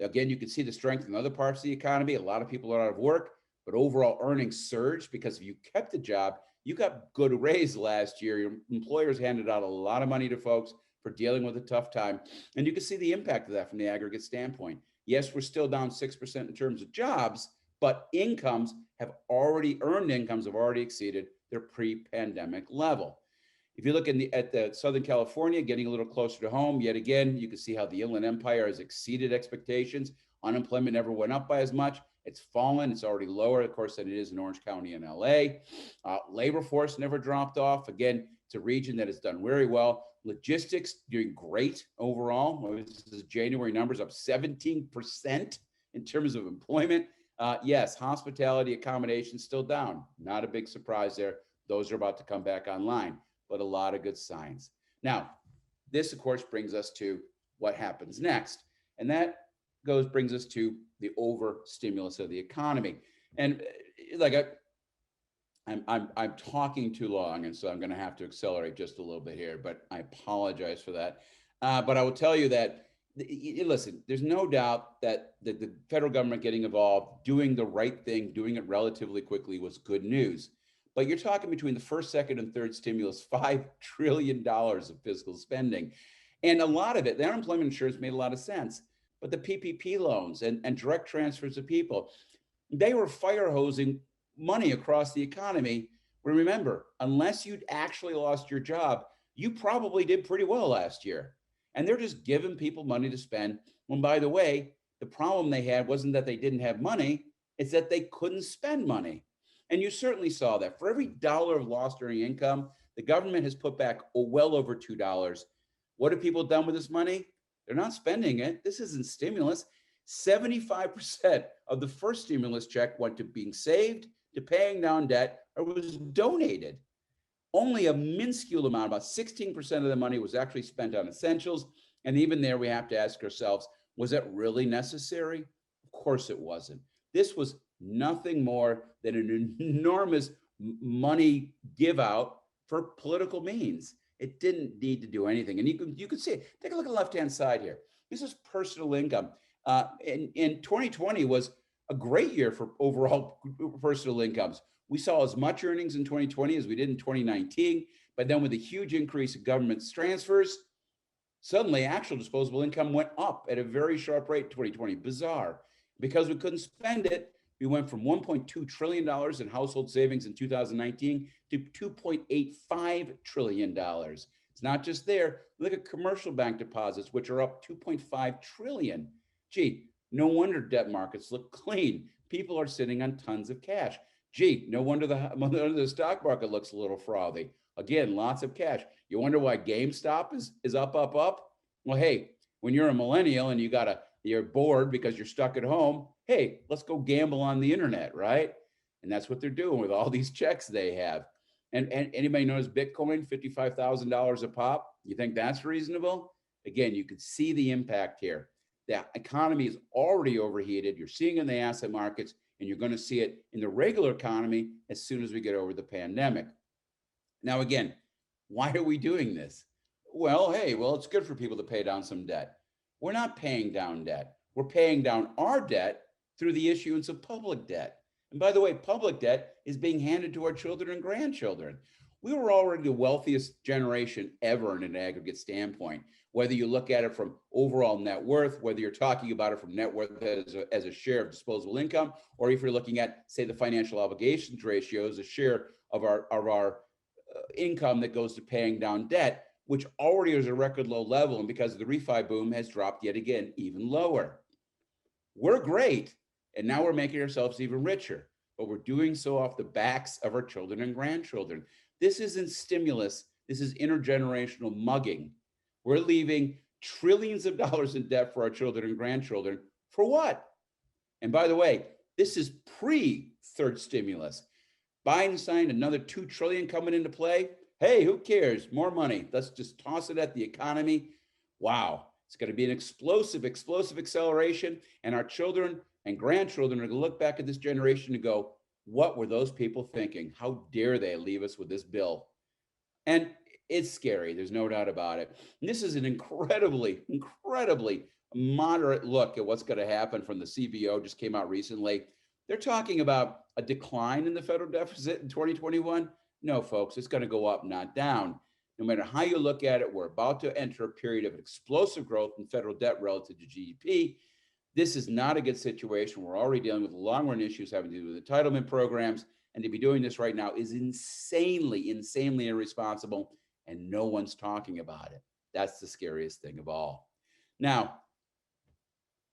Again, you can see the strength in other parts of the economy. A lot of people are out of work, but overall earnings surged because if you kept a job, you got good raise last year. Your employers handed out a lot of money to folks for dealing with a tough time. And you can see the impact of that from the aggregate standpoint. Yes, we're still down 6% in terms of jobs, but earned incomes have already exceeded their pre-pandemic level. If you look at the Southern California, getting a little closer to home, yet again, you can see how the Inland Empire has exceeded expectations. Unemployment never went up by as much. It's fallen. It's already lower, of course, than it is in Orange County and LA. Labor force never dropped off. Again, it's a region that has done very well. Logistics doing great overall. This is January numbers up 17% in terms of employment. Yes, hospitality accommodation still down. Not a big surprise there. Those are about to come back online, but a lot of good signs. Now, this, of course, brings us to what happens next. And that brings us to the over stimulus of the economy. And I'm talking too long, and so I'm going to have to accelerate just a little bit here, but I apologize for that. But I will tell you that, listen, there's no doubt that the federal government getting involved, doing the right thing, doing it relatively quickly was good news. But you're talking between the first, second, and third stimulus, $5 trillion of fiscal spending. And a lot of it, the unemployment insurance made a lot of sense, but the PPP loans and direct transfers of people, they were fire hosing money across the economy. Remember, unless you'd actually lost your job, you probably did pretty well last year. And they're just giving people money to spend. When, by the way, the problem they had wasn't that they didn't have money, it's that they couldn't spend money. And you certainly saw that. For every dollar of lost earning income, the government has put back well over $2. What have people done with this money? They're not spending it. This isn't stimulus. 75% of the first stimulus check went to being saved, to paying down debt, or was donated. Only a minuscule amount, about 16% of the money, was actually spent on essentials. And even there, we have to ask ourselves, was it really necessary? Of course it wasn't. This was nothing more than an enormous money give out for political means. It didn't need to do anything. And you can see it. Take a look at the left-hand side here. This is personal income. In 2020 was a great year for overall personal incomes. We saw as much earnings in 2020 as we did in 2019, but then with a huge increase in government transfers, suddenly actual disposable income went up at a very sharp rate in 2020. Bizarre. Because we couldn't spend it, we went from $1.2 trillion in household savings in 2019 to $2.85 trillion. It's not just there. Look at commercial bank deposits, which are up 2.5 trillion. Gee, no wonder debt markets look clean. People are sitting on tons of cash. Gee, no wonder the stock market looks a little frothy. Again, lots of cash. You wonder why GameStop is up, up, up? Well, hey, when you're a millennial and you're bored because you're stuck at home, hey, let's go gamble on the internet, right? And that's what they're doing with all these checks they have. And anybody knows Bitcoin, $55,000 a pop? You think that's reasonable? Again, you can see the impact here. The economy is already overheated. You're seeing it in the asset markets, and you're going to see it in the regular economy as soon as we get over the pandemic. Now, again, why are we doing this? Well, hey, it's good for people to pay down some debt. We're not paying down debt. We're paying down our debt through the issuance of public debt. And by the way, public debt is being handed to our children and grandchildren. We were already the wealthiest generation ever in an aggregate standpoint, whether you look at it from overall net worth, whether you're talking about it from net worth as a share of disposable income, or if you're looking at, say, the financial obligations ratio as a share of our income that goes to paying down debt, which already is a record low level, and because of the refi boom has dropped yet again even lower. We're great, and now we're making ourselves even richer, but we're doing so off the backs of our children and grandchildren. This isn't stimulus. This is intergenerational mugging. We're leaving trillions of dollars in debt for our children and grandchildren. For what? And by the way, this is pre-third stimulus. Biden signed another $2 trillion coming into play. Hey, who cares? More money. Let's just toss it at the economy. Wow. It's going to be an explosive acceleration. And our children and grandchildren are going to look back at this generation and go, what were those people thinking? How dare they leave us with this bill? And it's scary. There's no doubt about it. And this is an incredibly moderate look at what's going to happen from the CBO, just came out recently. They're talking about a decline in the federal deficit in 2021. No, folks, it's going to go up, not down. No matter how you look at it, we're about to enter a period of explosive growth in federal debt relative to GDP. This is not a good situation. We're already dealing with long-run issues having to do with entitlement programs. And to be doing this right now is insanely irresponsible, and no one's talking about it. That's the scariest thing of all. Now,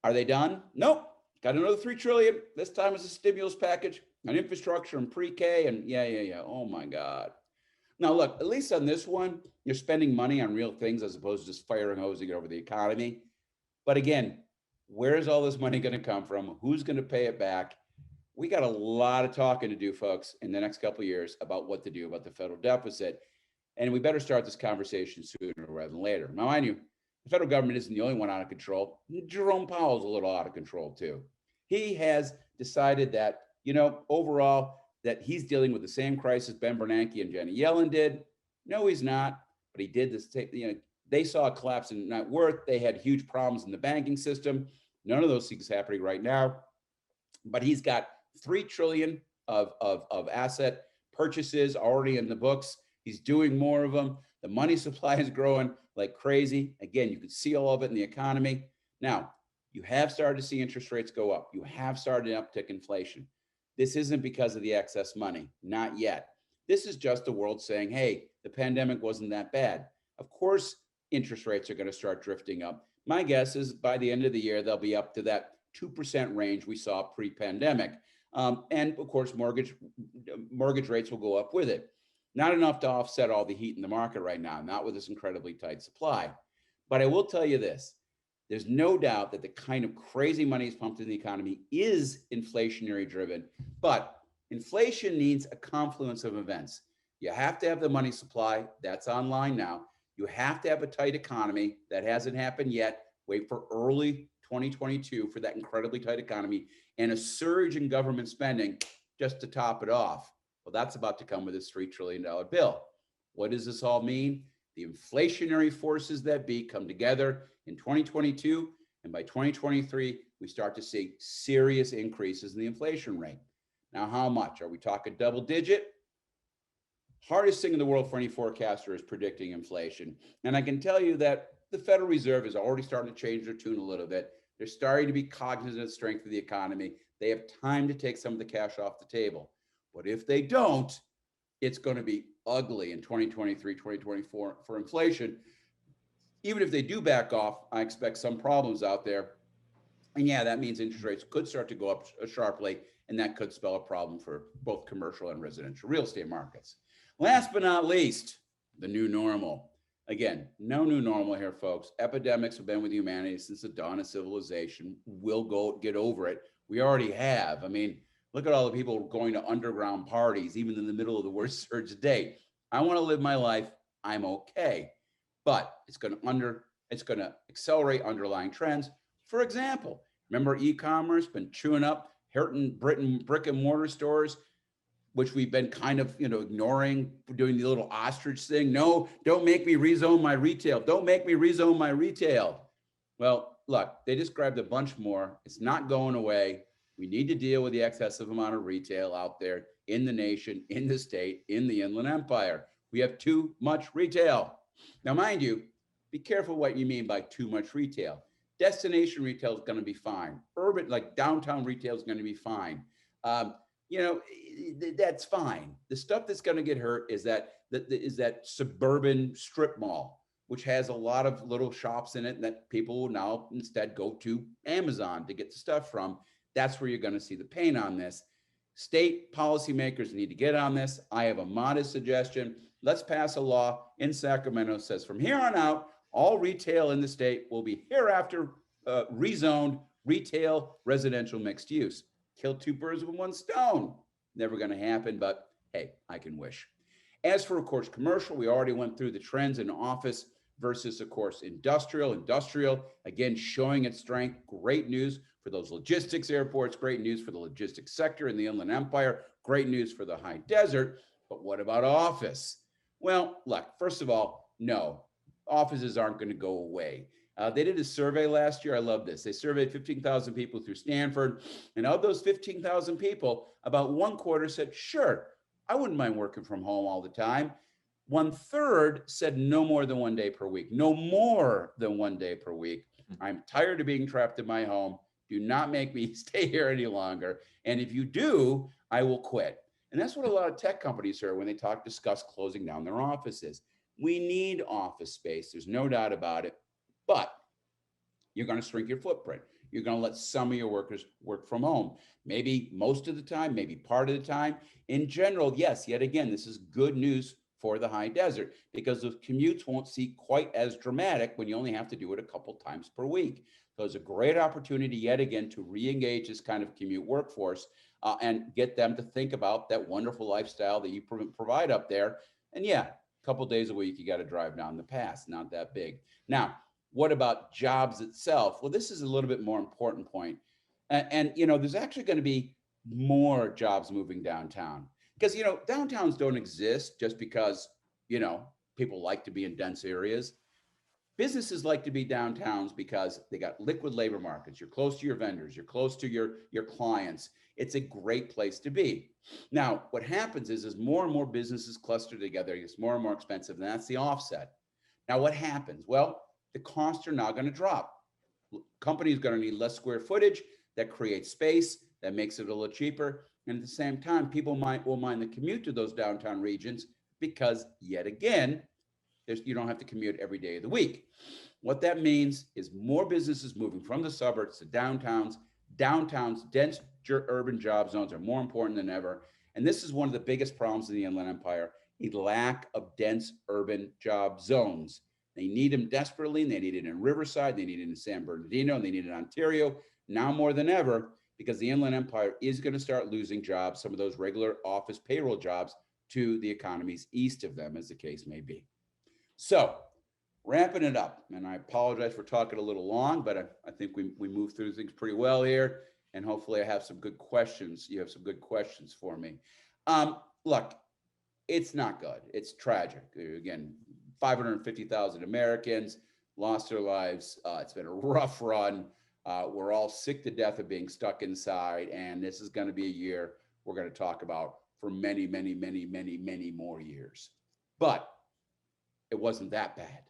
are they done? Nope. Got another $3 trillion. This time it's a stimulus package on infrastructure and pre-K, and yeah. Oh my God. Now look, at least on this one, you're spending money on real things as opposed to just fire and hosing it over the economy. But again, where's all this money going to come from? Who's going to pay it back? We got a lot of talking to do, folks, in the next couple of years about what to do about the federal deficit. And we better start this conversation sooner rather than later. Now, mind you, the federal government isn't the only one out of control. Jerome Powell's a little out of control too. He has decided that, overall, that he's dealing with the same crisis Ben Bernanke and Janet Yellen did. No, he's not, but he did this. They saw a collapse in net worth. They had huge problems in the banking system. None of those things happening right now. But he's got $3 trillion of asset purchases already in the books. He's doing more of them. The money supply is growing like crazy. Again, you can see all of it in the economy. Now, you have started to see interest rates go up. You have started to uptick inflation. This isn't because of the excess money, not yet. This is just the world saying, hey, the pandemic wasn't that bad. Of course, interest rates are going to start drifting up. My guess is by the end of the year, they'll be up to that 2% range we saw pre-pandemic. And of course, mortgage rates will go up with it. Not enough to offset all the heat in the market right now, not with this incredibly tight supply. But I will tell you this, there's no doubt that the kind of crazy money is pumped in the economy is inflationary driven, but inflation needs a confluence of events. You have to have the money supply, that's online now. You have to have a tight economy, that hasn't happened yet. Wait for early 2022 for that incredibly tight economy, and a surge in government spending just to top it off. Well, that's about to come with this $3 trillion bill. What does this all mean? The inflationary forces that be come together in 2022, and by 2023, we start to see serious increases in the inflation rate. Now, how much? Are we talking double digit? Hardest thing in the world for any forecaster is predicting inflation. And I can tell you that the Federal Reserve is already starting to change their tune a little bit. They're starting to be cognizant of the strength of the economy. They have time to take some of the cash off the table. But if they don't, it's going to be ugly in 2023, 2024 for inflation. Even if they do back off, I expect some problems out there. And yeah, that means interest rates could start to go up sharply, and that could spell a problem for both commercial and residential real estate markets. Last but not least, the new normal. Again, no new normal here, folks. Epidemics have been with humanity since the dawn of civilization. We'll get over it. We already have. I mean, look at all the people going to underground parties, even in the middle of the worst surge of day. I want to live my life. I'm okay. But it's going to accelerate underlying trends. For example, remember e-commerce been chewing up Britain brick and mortar stores, which we've been kind of, ignoring, doing the little ostrich thing. No, don't make me rezone my retail. Don't make me rezone my retail. Well, look, they just grabbed a bunch more. It's not going away. We need to deal with the excessive amount of retail out there in the nation, in the state, in the Inland Empire. We have too much retail. Now, mind you, be careful what you mean by too much retail. Destination retail is going to be fine. Urban, like downtown retail, is going to be fine. That's fine. The stuff that's going to get hurt is that suburban strip mall, which has a lot of little shops in it that people will now instead go to Amazon to get the stuff from. That's where you're going to see the pain on this. State policymakers need to get on this. I have a modest suggestion. Let's pass a law in Sacramento that says from here on out, all retail in the state will be hereafter rezoned retail, residential, mixed use. Kill two birds with one stone. Never going to happen, but hey, I can wish. As for, of course, commercial, we already went through the trends in office versus, of course, industrial, again, showing its strength. Great news for those logistics airports, great news for the logistics sector in the Inland Empire, great news for the high desert. But what about office? Well, look, first of all, no, offices aren't going to go away. They did a survey last year. I love this. They surveyed 15,000 people through Stanford. And of those 15,000 people, about 1/4 said, sure, I wouldn't mind working from home all the time. 1/3 said no more than 1 day per week. No more than 1 day per week. I'm tired of being trapped in my home. Do not make me stay here any longer. And if you do, I will quit. And that's what a lot of tech companies heard when they discuss closing down their offices. We need office space. There's no doubt about it. But you're going to shrink your footprint. You're going to let some of your workers work from home. Maybe most of the time, maybe part of the time. In general, yes, yet again, this is good news for the high desert because the commutes won't see quite as dramatic when you only have to do it a couple times per week. So it's a great opportunity yet again to re-engage this kind of commute workforce and get them to think about that wonderful lifestyle that you provide up there. And yeah, a couple days a week, you got to drive down the pass, not that big. Now, what about jobs itself? Well, this is a little bit more important point. And there's actually going to be more jobs moving downtown because, downtowns don't exist just because, people like to be in dense areas. Businesses like to be downtowns because they got liquid labor markets. You're close to your vendors. You're close to your clients. It's a great place to be. Now, what happens is more and more businesses cluster together. It's more and more expensive, and that's the offset. Now, what happens? Well, the costs are now going to drop. Companies are going to need less square footage. That creates space. That makes it a little cheaper. And at the same time, people will mind the commute to those downtown regions because, yet again, you don't have to commute every day of the week. What that means is more businesses moving from the suburbs to downtowns. Downtowns, dense urban job zones are more important than ever. And this is one of the biggest problems in the Inland Empire, a lack of dense urban job zones. They need them desperately, and they need it in Riverside, they need it in San Bernardino, and they need it in Ontario now more than ever, because the Inland Empire is going to start losing jobs, some of those regular office payroll jobs, to the economies east of them, as the case may be. So, wrapping it up, and I apologize for talking a little long, but I think we moved through things pretty well here, and hopefully I have some good questions. You have some good questions for me. Look, it's not good. It's tragic. Again, 550,000 Americans lost their lives. It's been a rough run. We're all sick to death of being stuck inside, and this is going to be a year we're going to talk about for many, many, many, many, many more years. But it wasn't that bad.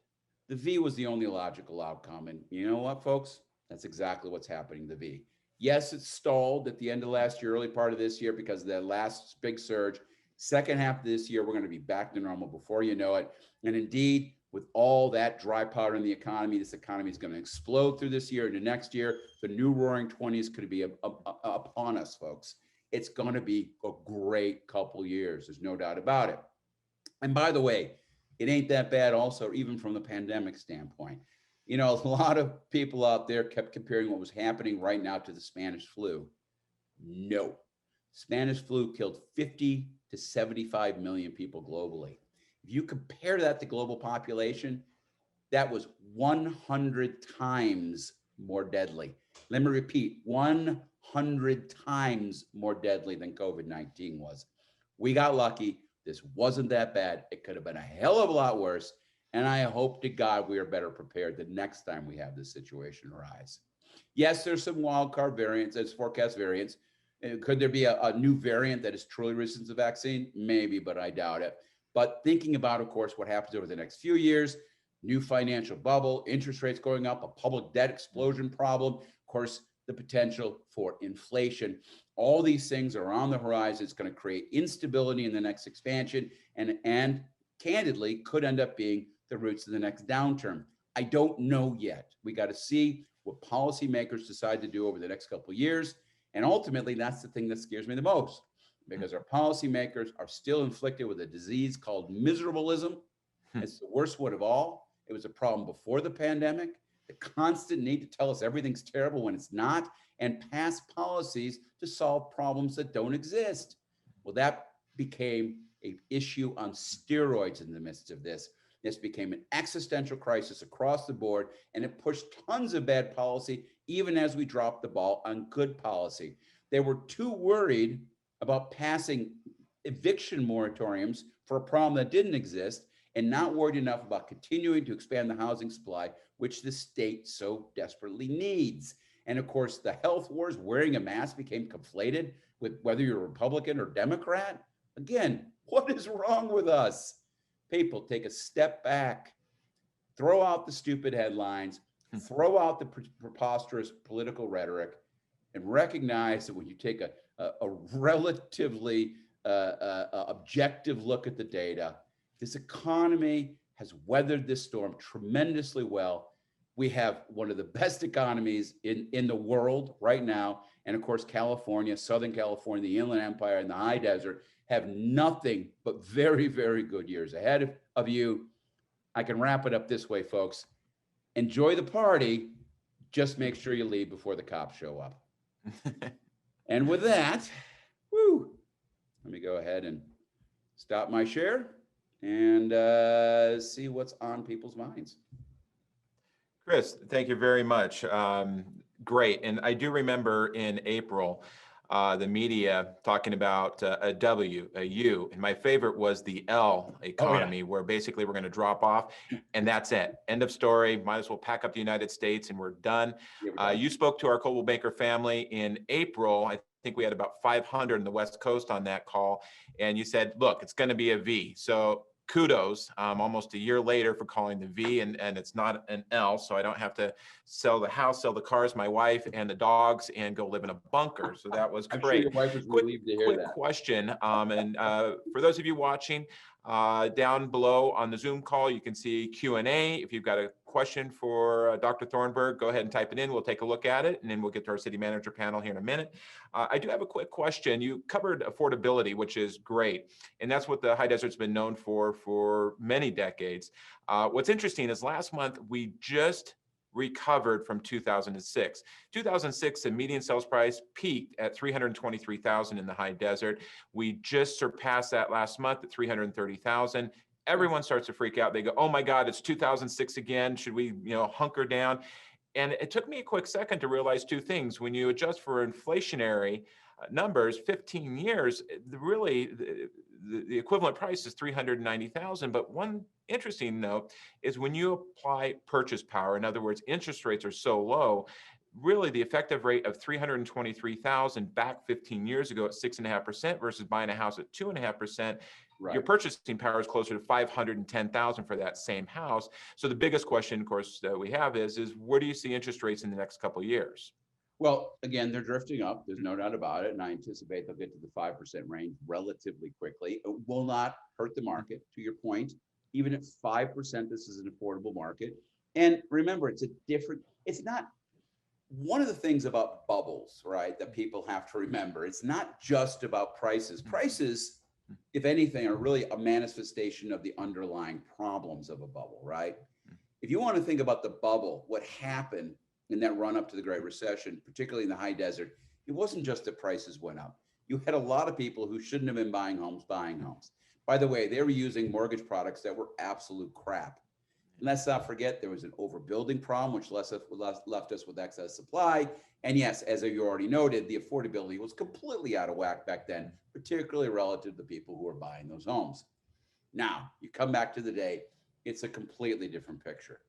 The V was the only logical outcome. And you know what, folks? That's exactly what's happening to the V. Yes, it stalled at the end of last year, early part of this year, because of that last big surge. Second half of this year, we're going to be back to normal before you know it. And indeed, with all that dry powder in the economy, this economy is going to explode through this year into next year. The new roaring 20s could be upon us, folks. It's going to be a great couple years. There's no doubt about it. And by the way, it ain't that bad also, even from the pandemic standpoint. You know, a lot of people out there kept comparing what was happening right now to the Spanish flu. No. Spanish flu killed 50 to 75 million people globally. If you compare that to global population, that was 100 times more deadly. Let me repeat, 100 times more deadly than COVID-19 was. We got lucky. This wasn't that bad. It could have been a hell of a lot worse. And I hope to God we are better prepared the next time we have this situation arise. Yes, there's some wild card variants, there's forecast variants. Could there be a new variant that is truly resistant to the vaccine? Maybe, but I doubt it. But thinking about, of course, what happens over the next few years, new financial bubble, interest rates going up, a public debt explosion problem, of course, the potential for inflation. All these things are on the horizon. It's going to create instability in the next expansion and candidly could end up being the roots of the next downturn. I don't know yet. We got to see what policymakers decide to do over the next couple of years. And ultimately, that's the thing that scares me the most, because our policymakers are still inflicted with a disease called miserabilism. It's the worst one of all. It was a problem before the pandemic. The constant need to tell us everything's terrible when it's not, and pass policies to solve problems that don't exist. Well, that became an issue on steroids in the midst of this. This became an existential crisis across the board, and it pushed tons of bad policy, even as we dropped the ball on good policy. They were too worried about passing eviction moratoriums for a problem that didn't exist, and not worried enough about continuing to expand the housing supply, which the state so desperately needs. And of course, the health wars, wearing a mask, became conflated with whether you're a Republican or Democrat. Again, what is wrong with us? People, take a step back, throw out the stupid headlines, throw out the preposterous political rhetoric, and recognize that when you take a relatively objective look at the data, this economy has weathered this storm tremendously well. We have one of the best economies in the world right now. And of course, California, Southern California, the Inland Empire, and the high desert have nothing but very, very good years ahead of you. I can wrap it up this way, folks. Enjoy the party. Just make sure you leave before the cops show up. And with that, let me go ahead and stop my share and see what's on people's minds. Chris, thank you very much. Great. And I do remember in April, the media talking about a W, a U, and my favorite was the L Oh, yeah. economy, where basically we're going to drop off, and that's it. End of story. Might as well pack up the United States, and we're done. Yeah, we're done. You spoke to our Coldwell Banker family in April. I think we had about 500 in the West Coast on that call, and you said, "Look, it's going to be a V." So kudos, almost a year later, for calling the V, and it's not an L, so I don't have to sell the house, sell the cars, my wife, and the dogs, and go live in a bunker. So that was I'm sure your great. wife was Quick, relieved to hear quick that. question, and for those of you watching, down below on the Zoom call, you can see Q&A. If you've got a question for Dr. Thornberg, go ahead and type it in. We'll take a look at it, and then we'll get to our city manager panel here in a minute. I do have a quick question. You covered affordability, which is great, and that's what the High Desert's been known for many decades. What's interesting is last month we just recovered from 2006. 2006, the median sales price peaked at 323,000 in the High Desert. We just surpassed that last month at 330,000. Everyone starts to freak out. They go, "Oh my God, it's 2006 again. Should we, hunker down?" And it took me a quick second to realize two things. When you adjust for inflationary numbers, 15 years, really the equivalent price is 390,000. But one interesting note is when you apply purchase power, in other words, interest rates are so low, really the effective rate of 323,000 back 15 years ago at 6.5% versus buying a house at 2.5%. Right. Your purchasing power is closer to 510,000 for that same house. So the biggest question, of course, that we have is where do you see interest rates in the next couple of years? Well, again, they're drifting up. There's no doubt about it. And I anticipate they'll get to the 5% range relatively quickly. It will not hurt the market, to your point. Even at 5%, this is an affordable market. And remember, it's not one of the things about bubbles, right, that people have to remember. It's not just about prices. Prices, if anything, are really a manifestation of the underlying problems of a bubble, right? If you want to think about the bubble, what happened in that run up to the Great Recession, particularly in the High Desert, it wasn't just that prices went up. You had a lot of people who shouldn't have been buying homes. By the way, they were using mortgage products that were absolute crap. And let's not forget, there was an overbuilding problem, which left us with excess supply. And yes, as you already noted, the affordability was completely out of whack back then, particularly relative to the people who were buying those homes. Now, you come back to the day, it's a completely different picture.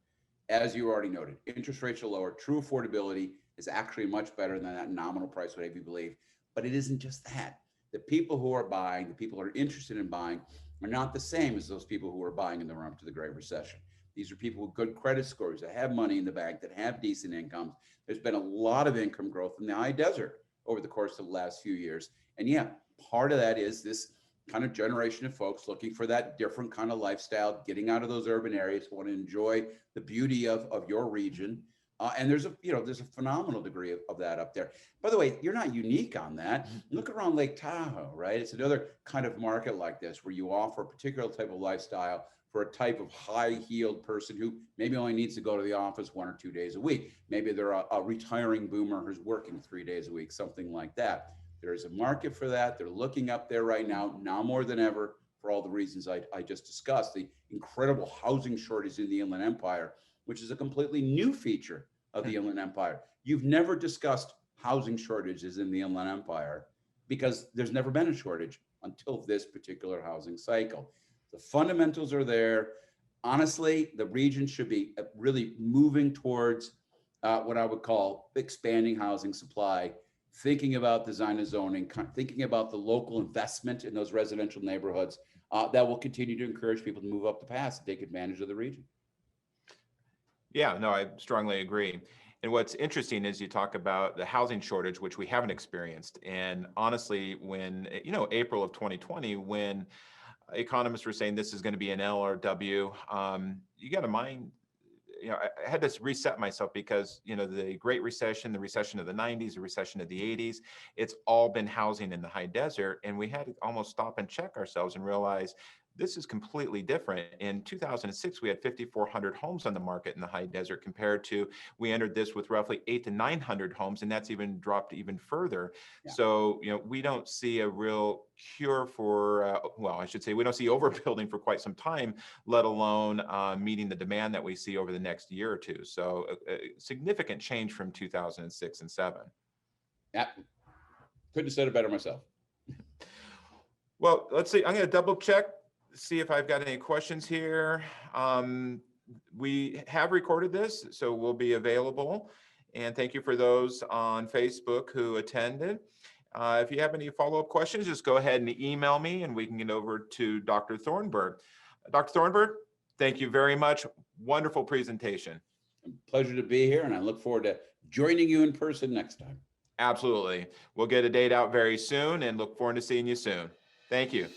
As you already noted, interest rates are lower. True affordability is actually much better than that nominal price would have you believe. But it isn't just that. The people who are buying, the people who are interested in buying, are not the same as those people who were buying in the run up to the Great Recession. These are people with good credit scores that have money in the bank, that have decent incomes. There's been a lot of income growth in the High Desert over the course of the last few years. And yeah, part of that is this kind of generation of folks looking for that different kind of lifestyle, getting out of those urban areas, want to enjoy the beauty of your region. And there's a phenomenal degree of that up there. By the way, you're not unique on that. Look around Lake Tahoe, right? It's another kind of market like this where you offer a particular type of lifestyle for a type of high-heeled person who maybe only needs to go to the office 1 or 2 days a week. Maybe they're a retiring boomer who's working 3 days a week, something like that. There's a market for that. They're looking up there right now more than ever, for all the reasons I just discussed. The incredible housing shortage in the Inland Empire, which is a completely new feature of the Inland Empire. You've never discussed housing shortages in the Inland Empire because there's never been a shortage until this particular housing cycle. The fundamentals are there. Honestly, the region should be really moving towards what I would call expanding housing supply, thinking about design and zoning, thinking about the local investment in those residential neighborhoods that will continue to encourage people to move up the pass and take advantage of the region. Yeah, no, I strongly agree. And what's interesting is you talk about the housing shortage, which we haven't experienced. And honestly, when, April of 2020, when economists were saying this is going to be an L or W, you got to mind, I had to reset myself because, the Great Recession, the recession of the 90s, the recession of the 80s, it's all been housing in the High Desert. And we had to almost stop and check ourselves and realize this is completely different. In 2006, we had 5,400 homes on the market in the High Desert compared to, we entered this with roughly 800 to 900 homes, and that's even dropped even further. Yeah. So, we don't see a real cure for, I should say, we don't see overbuilding for quite some time, let alone meeting the demand that we see over the next year or two. So a significant change from 2006 and 7. Yeah. Couldn't have said it better myself. Well, let's see. I'm going to double check, see if I've got any questions here. We have recorded this, so we'll be available. And thank you for those on Facebook who attended. If you have any follow-up questions, just go ahead and email me and we can get over to Dr. Thornberg. Dr. Thornberg, thank you very much. Wonderful presentation. Pleasure to be here, and I look forward to joining you in person next time. Absolutely. We'll get a date out very soon and look forward to seeing you soon. Thank you.